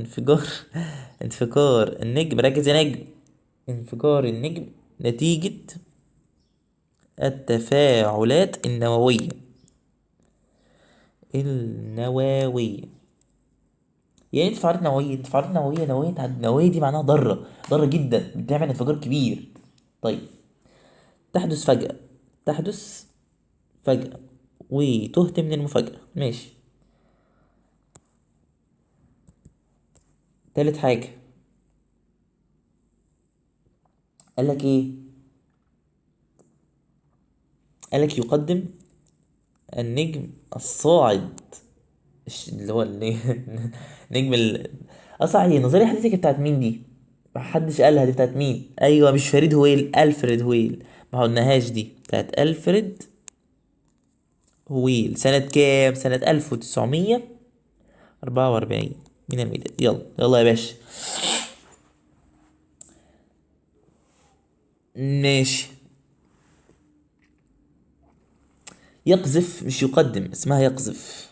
انفجار النجم، ركز يا نجم، انفجار النجم نتيجة التفاعلات النووية. يعني تفاعلات نووية، نووية دي معناها ضارة جدا، بتعمل انفجار كبير. طيب، تحدث فجأة وتهت من المفاجأة، ماشي. تالت حاجة قالك ايه؟ قالك يقدم النجم الصاعد، اللي هو نجم صحيح، النظرية الحديثة كانت بتاعت مين دي؟ محدش قالها، دي بتاعت مين؟ ايوه مش فريد هويل، الفريد هويل. ما قلناهاش، دي بتاعت الفريد هويل. سنة كام؟ سنة 1944 من الميلاد. يلا يا باشا، ماشي. يقذف مش يقدم، اسمها يقذف.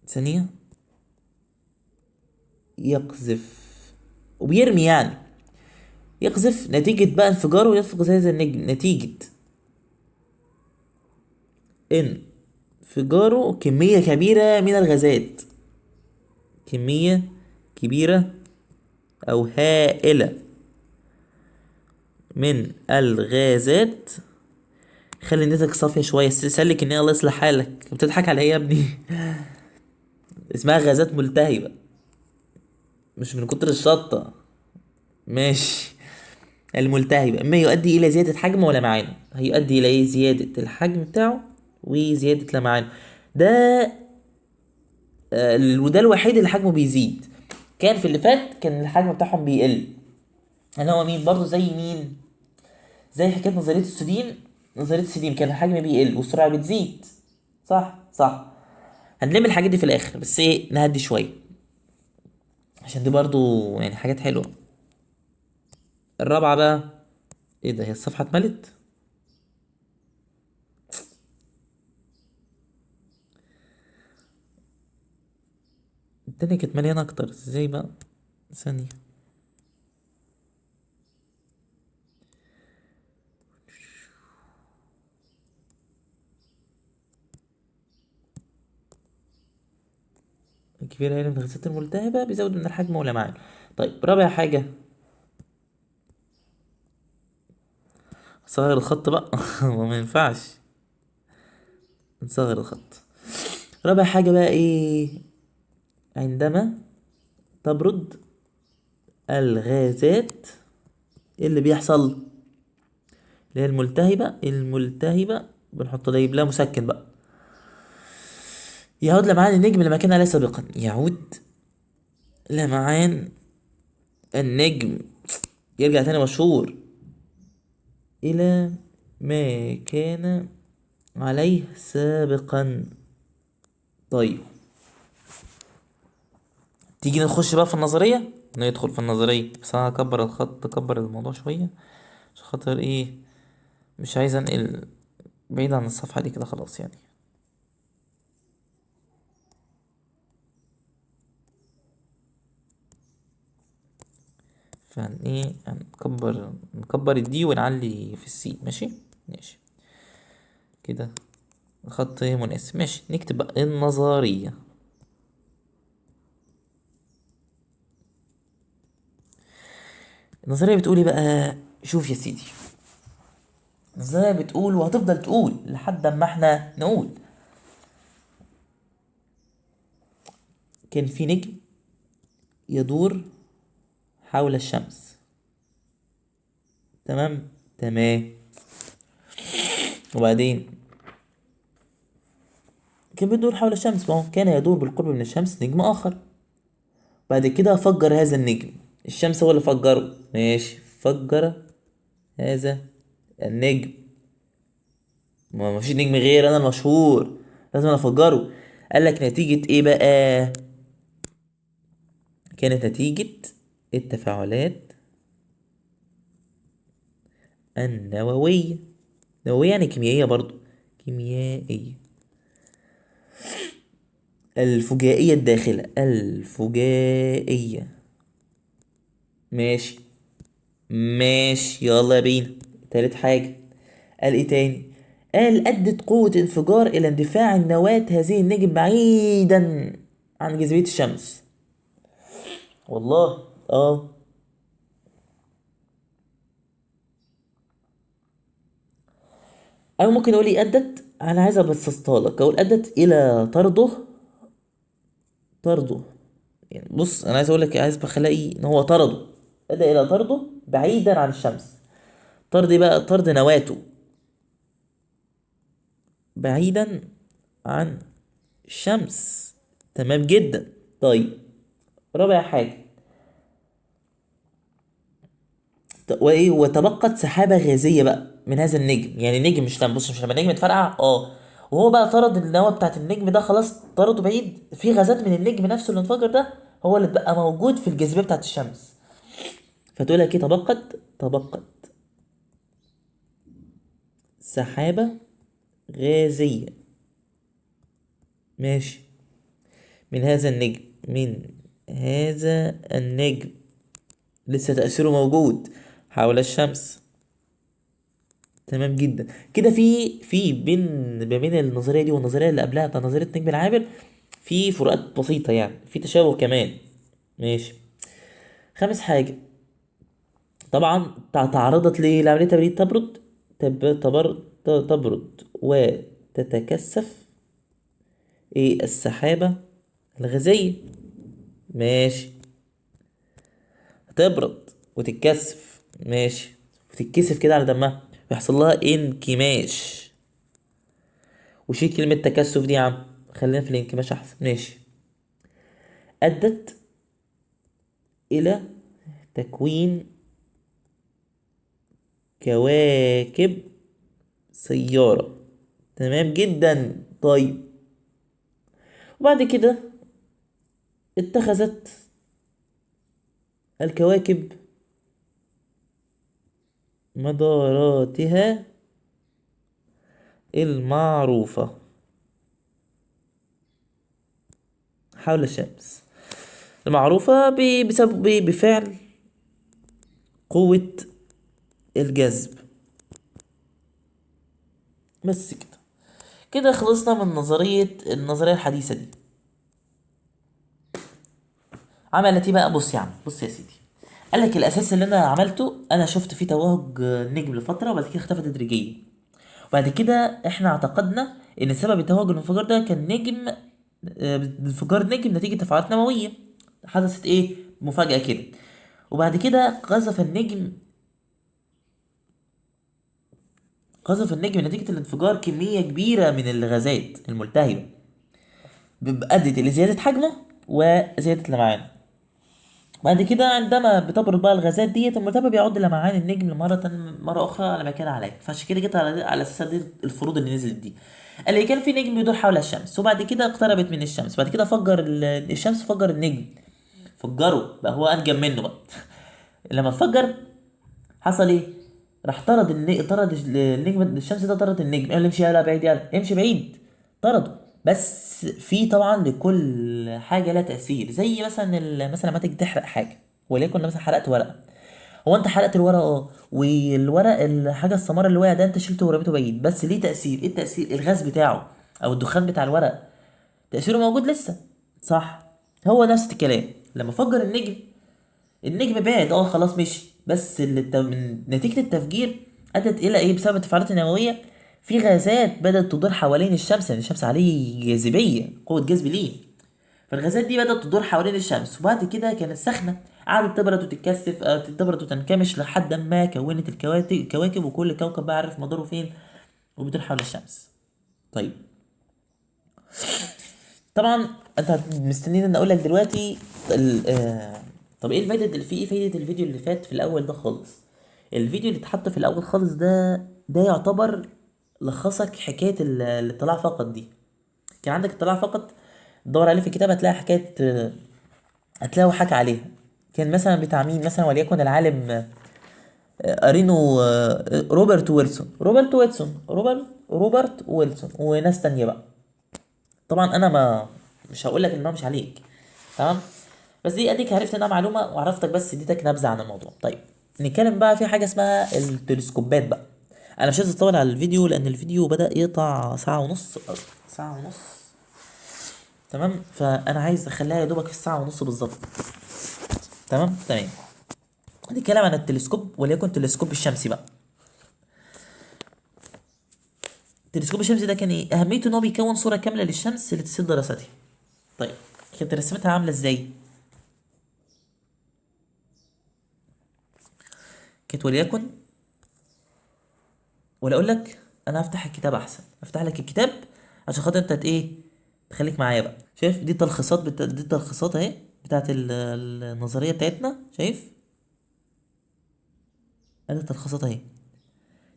ثانية. يقذف وبيرمي يعني. يقذف نتيجة بقى انفجاره يفقد هذا النجم نتيجة انفجاره كمية كبيرة من الغازات. كمية كبيرة أو هائلة من الغازات. خلي نيتك صافية شوية، سلك ان الله يصلح حالك. بتضحك على ايه يا ابني؟ اسمها غازات ملتهبة، مش من كتر الشطة. ماشي. الملتهبة اما يؤدي الى زيادة حجم ولمعان. هيؤدي الى ايه؟ زيادة الحجم بتاعه وزيادة لمعانه. ده وده الوحيد اللي حجمه بيزيد. كان في اللي فات كان الحجم بتاعهم بيقل. اللي هو مين برضو؟ زي مين؟ زي حكاية نظرية السودين. نظرية السودين كان الحجم بيقل والسرعة بتزيد. صح صح. هنلم الحاجات دي في الاخر، بس ايه، نهدي شوية عشان دي برضو يعني حاجات حلوة. الرابعة بقى، ايه ده؟ هي الصفحة اتملت؟ الدنيا كانت مليانة اكتر، ازاي بقى؟ ثانية. الكبير هي من الغازات الملتهبة بيزود من الحجم ولمعان. طيب رابع حاجة، صغر الخط بقى. ما ينفعش نصغر الخط. رابع حاجة بقى ايه؟ عندما تبرد الغازات، ايه اللي بيحصل؟ اللي هي الملتهبة بنحط ده، يبقى مسكن بقى. يعود لمعان النجم لمكانها سابقا. يعود لمعان النجم، يرجع تاني مشهور إلى ما كان عليه سابقا. طيب تيجي نخش بقى في النظرية. ندخل في النظرية، بس أنا هكبر الخط، أكبر الموضوع شوية عشان خاطر إيه، مش عايز أنقل بعيد عن الصفحة دي كده خلاص يعني. فهن ايه، نكبر الدي ونعلي في السي. ماشي ماشي كده، الخط مناسب. ماشي، نكتب بقى النظرية. النظرية بتقول ايه بقى؟ شوف يا سيدي، النظرية بتقول وهتفضل تقول لحد اما احنا نقول. كان في نجم يدور حول الشمس. تمام تمام. وبعدين كان بيدور حول الشمس، ما هو كان يدور بالقرب من الشمس نجم آخر. بعد كده فجر هذا النجم. الشمس هو اللي فجره. ماشي، فجر هذا النجم. ما فيش نجم غير انا المشهور، لازم انا افجره. قال لك نتيجة ايه بقى؟ كانت نتيجة التفاعلات النووية. نووية يعني كيميائية برضو، كيميائية. الفجائية الداخلة، الفجائية. ماشي ماشي، يلا بينا. تالت حاجة قال ايه تاني؟ قال أدت قوة انفجار إلى اندفاع النواة هذه النجم بعيدا عن جاذبية الشمس. والله أو ممكن أقول إيه أدت. أنا عايز أبسطها لك، أقول أدت إلى طرده. يعني بص، أنا عايز أقول لك، عايز بخليه إيه، إن هو طرده. أدى إلى طرده بعيدا عن الشمس. طرد إيه بقى؟ طرد نواته بعيدا عن الشمس. تمام جدا. طيب رابع حاجة، وايه، وتبقت سحابة غازية بقى من هذا النجم. يعني النجم مش لما، بص، مش لما النجم اتفرقع وهو بقى طرد النواه بتاعت النجم ده، خلاص طرده بعيد، في غازات من النجم نفسه اللي انفجر ده هو اللي بقى موجود في الجاذبية بتاعت الشمس. فتقول لك ايه؟ تبقت سحابة غازية. ماشي. من هذا النجم، من هذا النجم لسه تأثيره موجود حول الشمس. تمام جدا كده. في بين النظرية دي والنظرية اللي قبلها بتاع نظرية النجم العابر في فروقات بسيطة، يعني في تشابه كمان. ماشي. خامس حاجة، طبعا تعرضت لعملية تبريد، تبرد وتتكثف ايه السحابة الغازية. ماشي. هتبرد وتتكثف، ماشي، وتتكثف كده على دمها ويحصل لها انكماش. وشيل كلمة تكثف دي يا عم، خلينا في الانكماش احسن. ماشي. ادت الى تكوين كواكب سيارة. تمام جدا. طيب، وبعد كده اتخذت الكواكب مداراتها المعروفة حول الشمس، المعروفة بسبب بفعل قوة الجذب. بس كده. كده خلصنا من النظرية الحديثة دي. عملت ايه بقى؟ بص يا عم، بص يا سيدي. قال لك الاساس اللي انا عملته، انا شفت فيه توهج نجم لفتره وبعد كده اختفى تدريجيا. وبعد كده احنا اعتقدنا ان سبب توهج الانفجار ده كان نجم، انفجار نجم نتيجه تفاعلات نوويه حدثت ايه مفاجاه كده. وبعد كده قذف النجم نتيجه الانفجار كميه كبيره من الغازات الملتهبه ادت الى زياده حجمه وزياده لمعانه. بعد كده عندما بتبرد بقى الغازات ديت، المرتبط بيعود لمعان النجم مرة أخرى على ما كان عليه. فعشان كده جت على أساس دي الفروض اللي نزلت دي. اللي كان في نجم بيدور حول الشمس وبعد كده اقتربت من الشمس، بعد كده الشمس فجر النجم، فجره بقى هو أنجم منه بقى. لما اتفجر حصل ايه؟ راح طرد النجم الشمس ده، طرد النجم. قال له امشي يلا بعيد، يلا امشي بعيد. طرده. بس في طبعا لكل حاجه لها تاثير، زي مثلا مثلا لما تيجي تحرق حاجه، وليكن مثلا حرقت ورقه. هو انت حرقت الورقه والورق الحاجه السمراء اللي وقع ده انت شلته ورميته بعيد، بس ليه تاثير. ايه التاثير؟ الغاز بتاعه او الدخان بتاع الورق تاثيره موجود لسه، صح؟ هو نفس الكلام لما فجر النجم بعد، خلاص مشي، بس من نتيجة التفجير أدت إلى إيه؟ بسبب التفاعلات النووية في غازات بدأت تدور حوالين الشمس، لأن الشمس عليه جاذبية، قوة جذب ليه. فالغازات دي بدأت تدور حوالين الشمس، وبعد كده كانت سخنة، قعدت تبرد وتتكثف، تبرد وتنكمش لحد ما كونت الكواكب وكل كوكب بقى عارف مداره فين وبيدور حول الشمس. طيب، طبعا انت مستنيين ان اقول لك دلوقتي طب ايه الفايده اللي فيه؟ ايه فايده الفيديو اللي فات في الاول ده خالص؟ الفيديو اللي اتحط في الاول خالص ده يعتبر لخصك حكايه الاطلاع فقط دي. كان عندك اطلاع فقط، دور عليه في الكتاب هتلاقي حكايه، هتلاقي حكى عليها. كان مثلا بتاع مين مثلا؟ وليكن العالم ارينو، روبرت ويلسون وناس تانية بقى. طبعا انا ما مش هقول لك انها مش عليك، تمام؟ بس دي اديك عرفت انها معلومه وعرفتك، بس اديتك نبذه عن الموضوع. طيب، نتكلم بقى في حاجه اسمها التلسكوبات بقى. انا مش عايز اطول على الفيديو لان الفيديو بدأ يقطع ساعه ونص، تمام؟ فانا عايز اخليها يا دوبك في الساعه ونص بالظبط. تمام. نتكلم عن التلسكوب، وليكن التلسكوب الشمسي بقى. التلسكوب الشمسي ده كان ايه اهميته؟ ان هو بيكون صوره كامله للشمس لتسهيل دراستها. طيب، كانت رسمتها عامله ازاي؟ كانت وليكن، ولا اقول لك انا هفتح الكتاب احسن، افتح لك الكتاب عشان خاطر انت ايه تخليك معايا بقى. شايف دي دي التلخيصات اهي بتاعت النظريه بتاعتنا. شايف ادي التلخيصات اهي،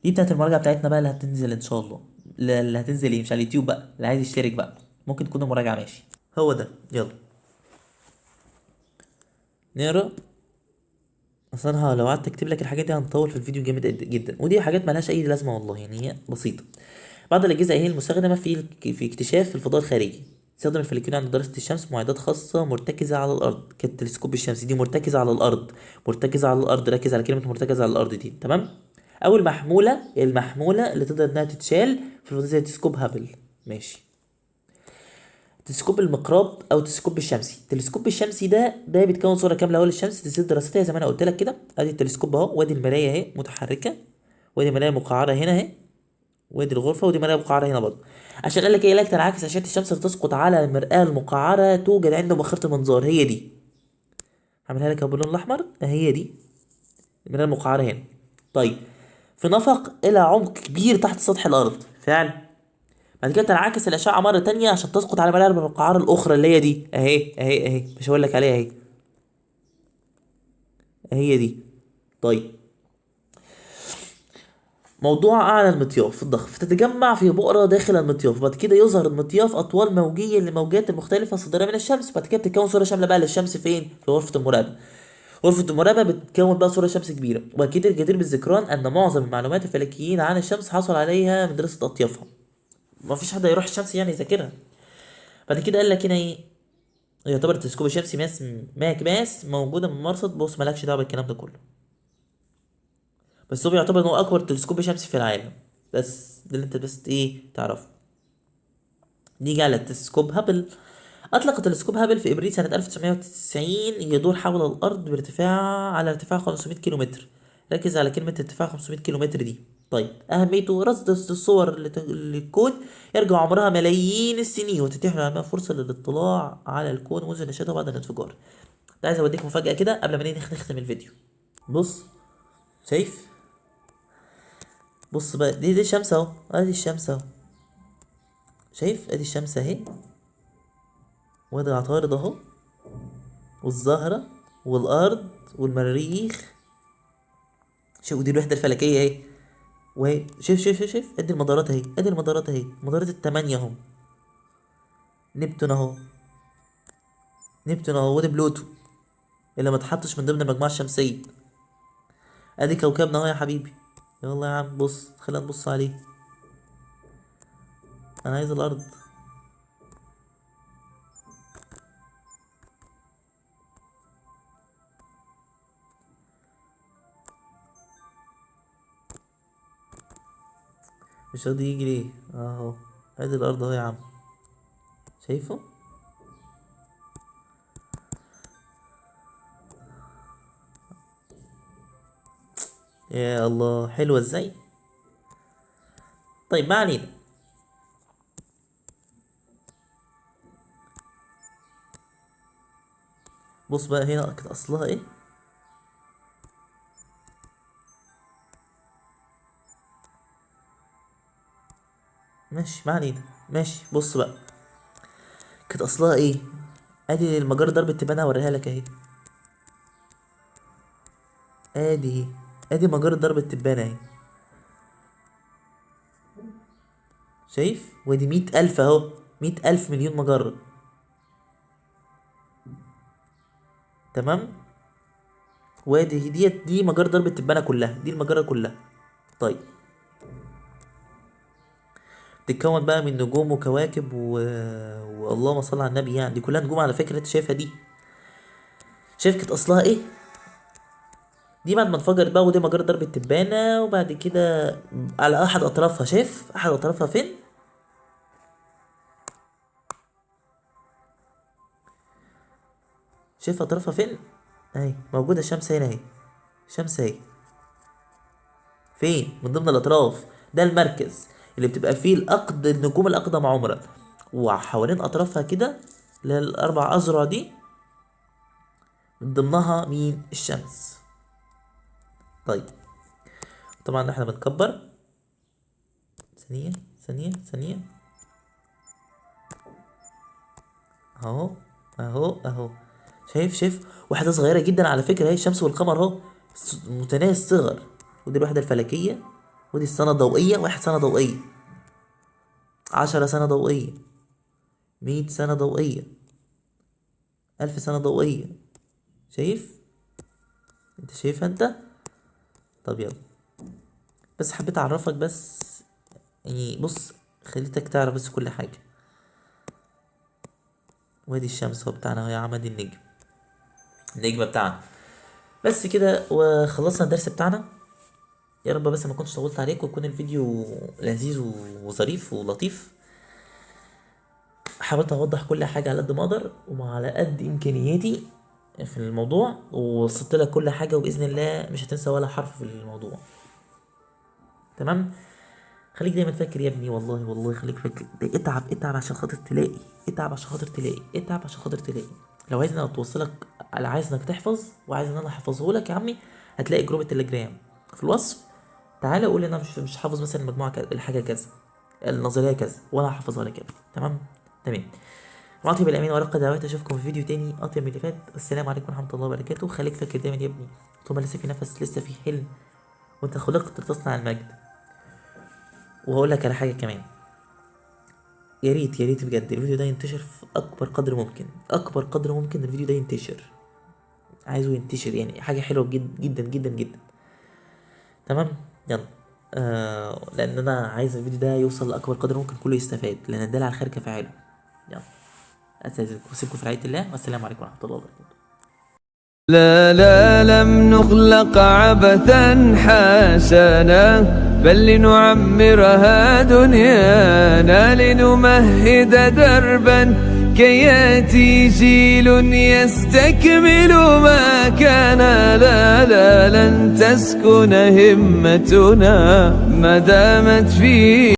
دي بتاعت المراجعه بتاعتنا بقى اللي هتنزل ان شاء الله. اللي هتنزل ايه؟ مش على اليوتيوب بقى، اللي عايز يشترك بقى ممكن تكون مراجعه. ماشي، هو ده. يلا نقرا اصل انا لو قعدت اكتب لك الحاجات دي هنطول في الفيديو جامد جدا، ودي حاجات ملهاش اي لازمه والله، يعني هي بسيطه. بعض الاجهزه هي المستخدمه في اكتشاف الفضاء الخارجي. تستخدم الفلكيون عند دراسه الشمس، معدات خاصه مرتكزه على الارض كالتلسكوب الشمسي. دي مرتكزه على الارض، مرتكزه على الارض، ركز على كلمه مرتكزه على الارض دي، تمام. او المحموله اللي تقدر انها تتشال في الفضاء زي تلسكوب هابل. ماشي. تلسكوب المقراب او التلسكوب الشمسي. التلسكوب الشمسي ده بيتكون صوره كامله اول الشمس تسير دراستها زي ما انا قلت لك كده. ادي التلسكوب اهو، وادي المرايه اهي متحركه، وادي مرايه مقعره هنا اهي، وادي الغرفه، ودي مرايه مقعره هنا برضه. عشان قال لك ايه؟ لك تنعكس اشعه الشمس لتسقط على المرآة المقعره توجد عند مؤخره المنظار. هي دي، هعملها لك باللون الاحمر، هي دي المرآة المقعره هنا. طيب، في نفق الى عمق كبير تحت سطح الارض فعلا. بعد كده تنعكس الأشعة مرة تانية عشان تسقط على مراقب القعار الأخرى اللي هي دي أهي، مش هقول لك عليها أهي، هي دي. طيب، موضوع أعلى المطياف الضخم، فتتجمع في بؤرة داخل المطياف. بعد كده يظهر المطياف أطوال موجية للموجات المختلفة الصادرة من الشمس. بعد كده بتتكون صورة شاملة بقى للشمس فين؟ في غرفة المراقبة. غرفة المراقبة بتكون بقى صورة شمس كبيرة. وأكيد الجدير بالذكران أن معظم المعلومات الفلكيين عن الشمس حصل عليها من دراسة أطيافها. مفيش حد هيروح الشمس يعني يذاكرها. بعد كده قال لك هنا ايه؟ يعتبر التلسكوب الشمسي ماس موجودة من مرصد. بص مالكش دعوة بالكلام ده كله، بس هو بيعتبر ان هو اكبر تلسكوب شمسي في العالم. بس ده اللي انت بس ايه تعرفه. نيجي على التلسكوب هابل. اطلق تلسكوب هابل في ابريل سنة 1990 يدور حول الارض على ارتفاع 500 كيلو متر. ركز على كلمة ارتفاع 500 كيلو متر دي. طيب، أهميته رصد الصور للكون يرجع عمرها ملايين السنين، وتتيح للعلماء فرصة للاطلاع على الكون منذ نشأته بعد الانفجار. ده عايز اوديك مفاجأة كده قبل ما نختم الفيديو. بص، شايف؟ بص بقى، دي الشمس اهو، ادي الشمس اهو، شايف؟ ادي الشمس اهي، وادي عطارد اهو، والزهرة والارض والمريخ. شوف دي الوحدة الفلكية اهي، وهي شوف ادي المدارات اهي، ادي المدارات اهي، المدارات التمانية اهو. نبتون اهو، نبتون اهو، وادي بلوتو اللي ما اتحطش من ضمن المجموعة الشمسية. ادي كوكبنا اهو يا حبيبي. يلا يا عم بص، خلينا نبص عليه. انا عايز الارض. مش راضي يجي ليه؟ اهو، ادي الارض اهو يا عم، شايفه؟ يا الله، حلوة ازاي. طيب، ما علينا. بص بقى هنا كانت اصلها ايه. ماشي، ما علينا. ماشي، بص بقى كانت اصلها ايه. ادي المجرة ضربة تبانة، هوريها لك اهي. ادي ادي مجرة ضربة تبانة اهي، شايف؟ ودي 100,000 اهو، 100,000 مليون مجرة، تمام. وادي دي مجرة ضربة تبانة كلها، دي المجرة كلها. طيب، تتكون بقى من نجوم وكواكب واللهم صل على النبي، يعني دي كلها نجوم على فكرة. انت شايفها دي؟ شايف كانت اصلها ايه؟ دي بعد ما انفجرت بقى، ودي مجرة ضرب التبانة. وبعد كده على احد اطرافها، شايف احد اطرافها فين؟ شايف اطرافها فين؟ اهي موجودة الشمس هنا اهي، شمس اهي فين من ضمن الاطراف. ده المركز اللي بتبقى فيه النجوم الاقدم عمرا، وحوالين اطرافها كده اللي هي الاربع اذرع دي، من ضمنها مين؟ الشمس. طيب، طبعا احنا بنكبر. ثانية ثانية ثانية، اهو اهو. شايف واحدة صغيرة جدا على فكرة، هي الشمس والقمر اهو، متناهي الصغر. ودي الوحدة الفلكية، ودي السنة الضوئية. 1 سنة ضوئية، 10 سنة ضوئية، 100 سنة ضوئية، 1000 سنة ضوئية. شايف؟ انت شايفها انت؟ طب يلا، بس حبيت اعرفك بس، يعني بص خليتك تعرف بس كل حاجة. وادي الشمس هو بتاعنا، وهي عمد النجم، النجمة بتاعنا. بس كده وخلصنا الدرس بتاعنا. يا رب بس ما كنتش طولت عليك، ويكون الفيديو لذيذ وظريف ولطيف. حاولت اوضح كل حاجة على قد ما اقدر وعلى قد امكانياتي في الموضوع، ووصلت لك كل حاجة، وبإذن الله مش هتنسى ولا حرف في الموضوع. تمام. خليك دايما فاكر يا ابني، والله والله خليك فاكر، اتعب اتعب عشان خاطر تلاقي، اتعب عشان خاطر تلاقي، اتعب عشان خاطر تلاقي. لو عايز انا توصلك، عايز انك تحفظ وعايز ان انا احفظه لك يا عمي، هتلاقي جروب التليجرام في الوصف. تعالى قول انا مش حافظ مثلا المجموعه الحاجه كذا، النظريه كذا، وانا هحفظها لك كده. تمام. تمام. واطيب الامين ورقه دعوات. اشوفكم في فيديو تاني اطيب من اللي فات. السلام عليكم ورحمه الله وبركاته. خليك فاكر دايما يا ابني، طول ما لسه في نفس لسه في حلم، وانت خلقت تصنع المجد. وهقول لك على حاجه كمان، يا ريت يا ريت بجد الفيديو ده ينتشر في اكبر قدر ممكن، اكبر قدر ممكن الفيديو ده ينتشر. عايزه ينتشر، يعني حاجه حلوه جدا جدا جدا جدا. تمام. يلا. لان انا عايز الفيديو ده يوصل لاكبر قدر ممكن، كله يستفاد، لان الدال على الخير كفاعله. يلا، استاذنكم واسيبكم في رعايه الله، والسلام عليكم ورحمه الله وبركاته. لا لا لم نخلق عبثا حسنا، بل لنعمرها دنيانا، لنمهد دربا كي يأتي جيل يستكمل ما كان. لا لا لن تسكن همتنا ما دامت فيه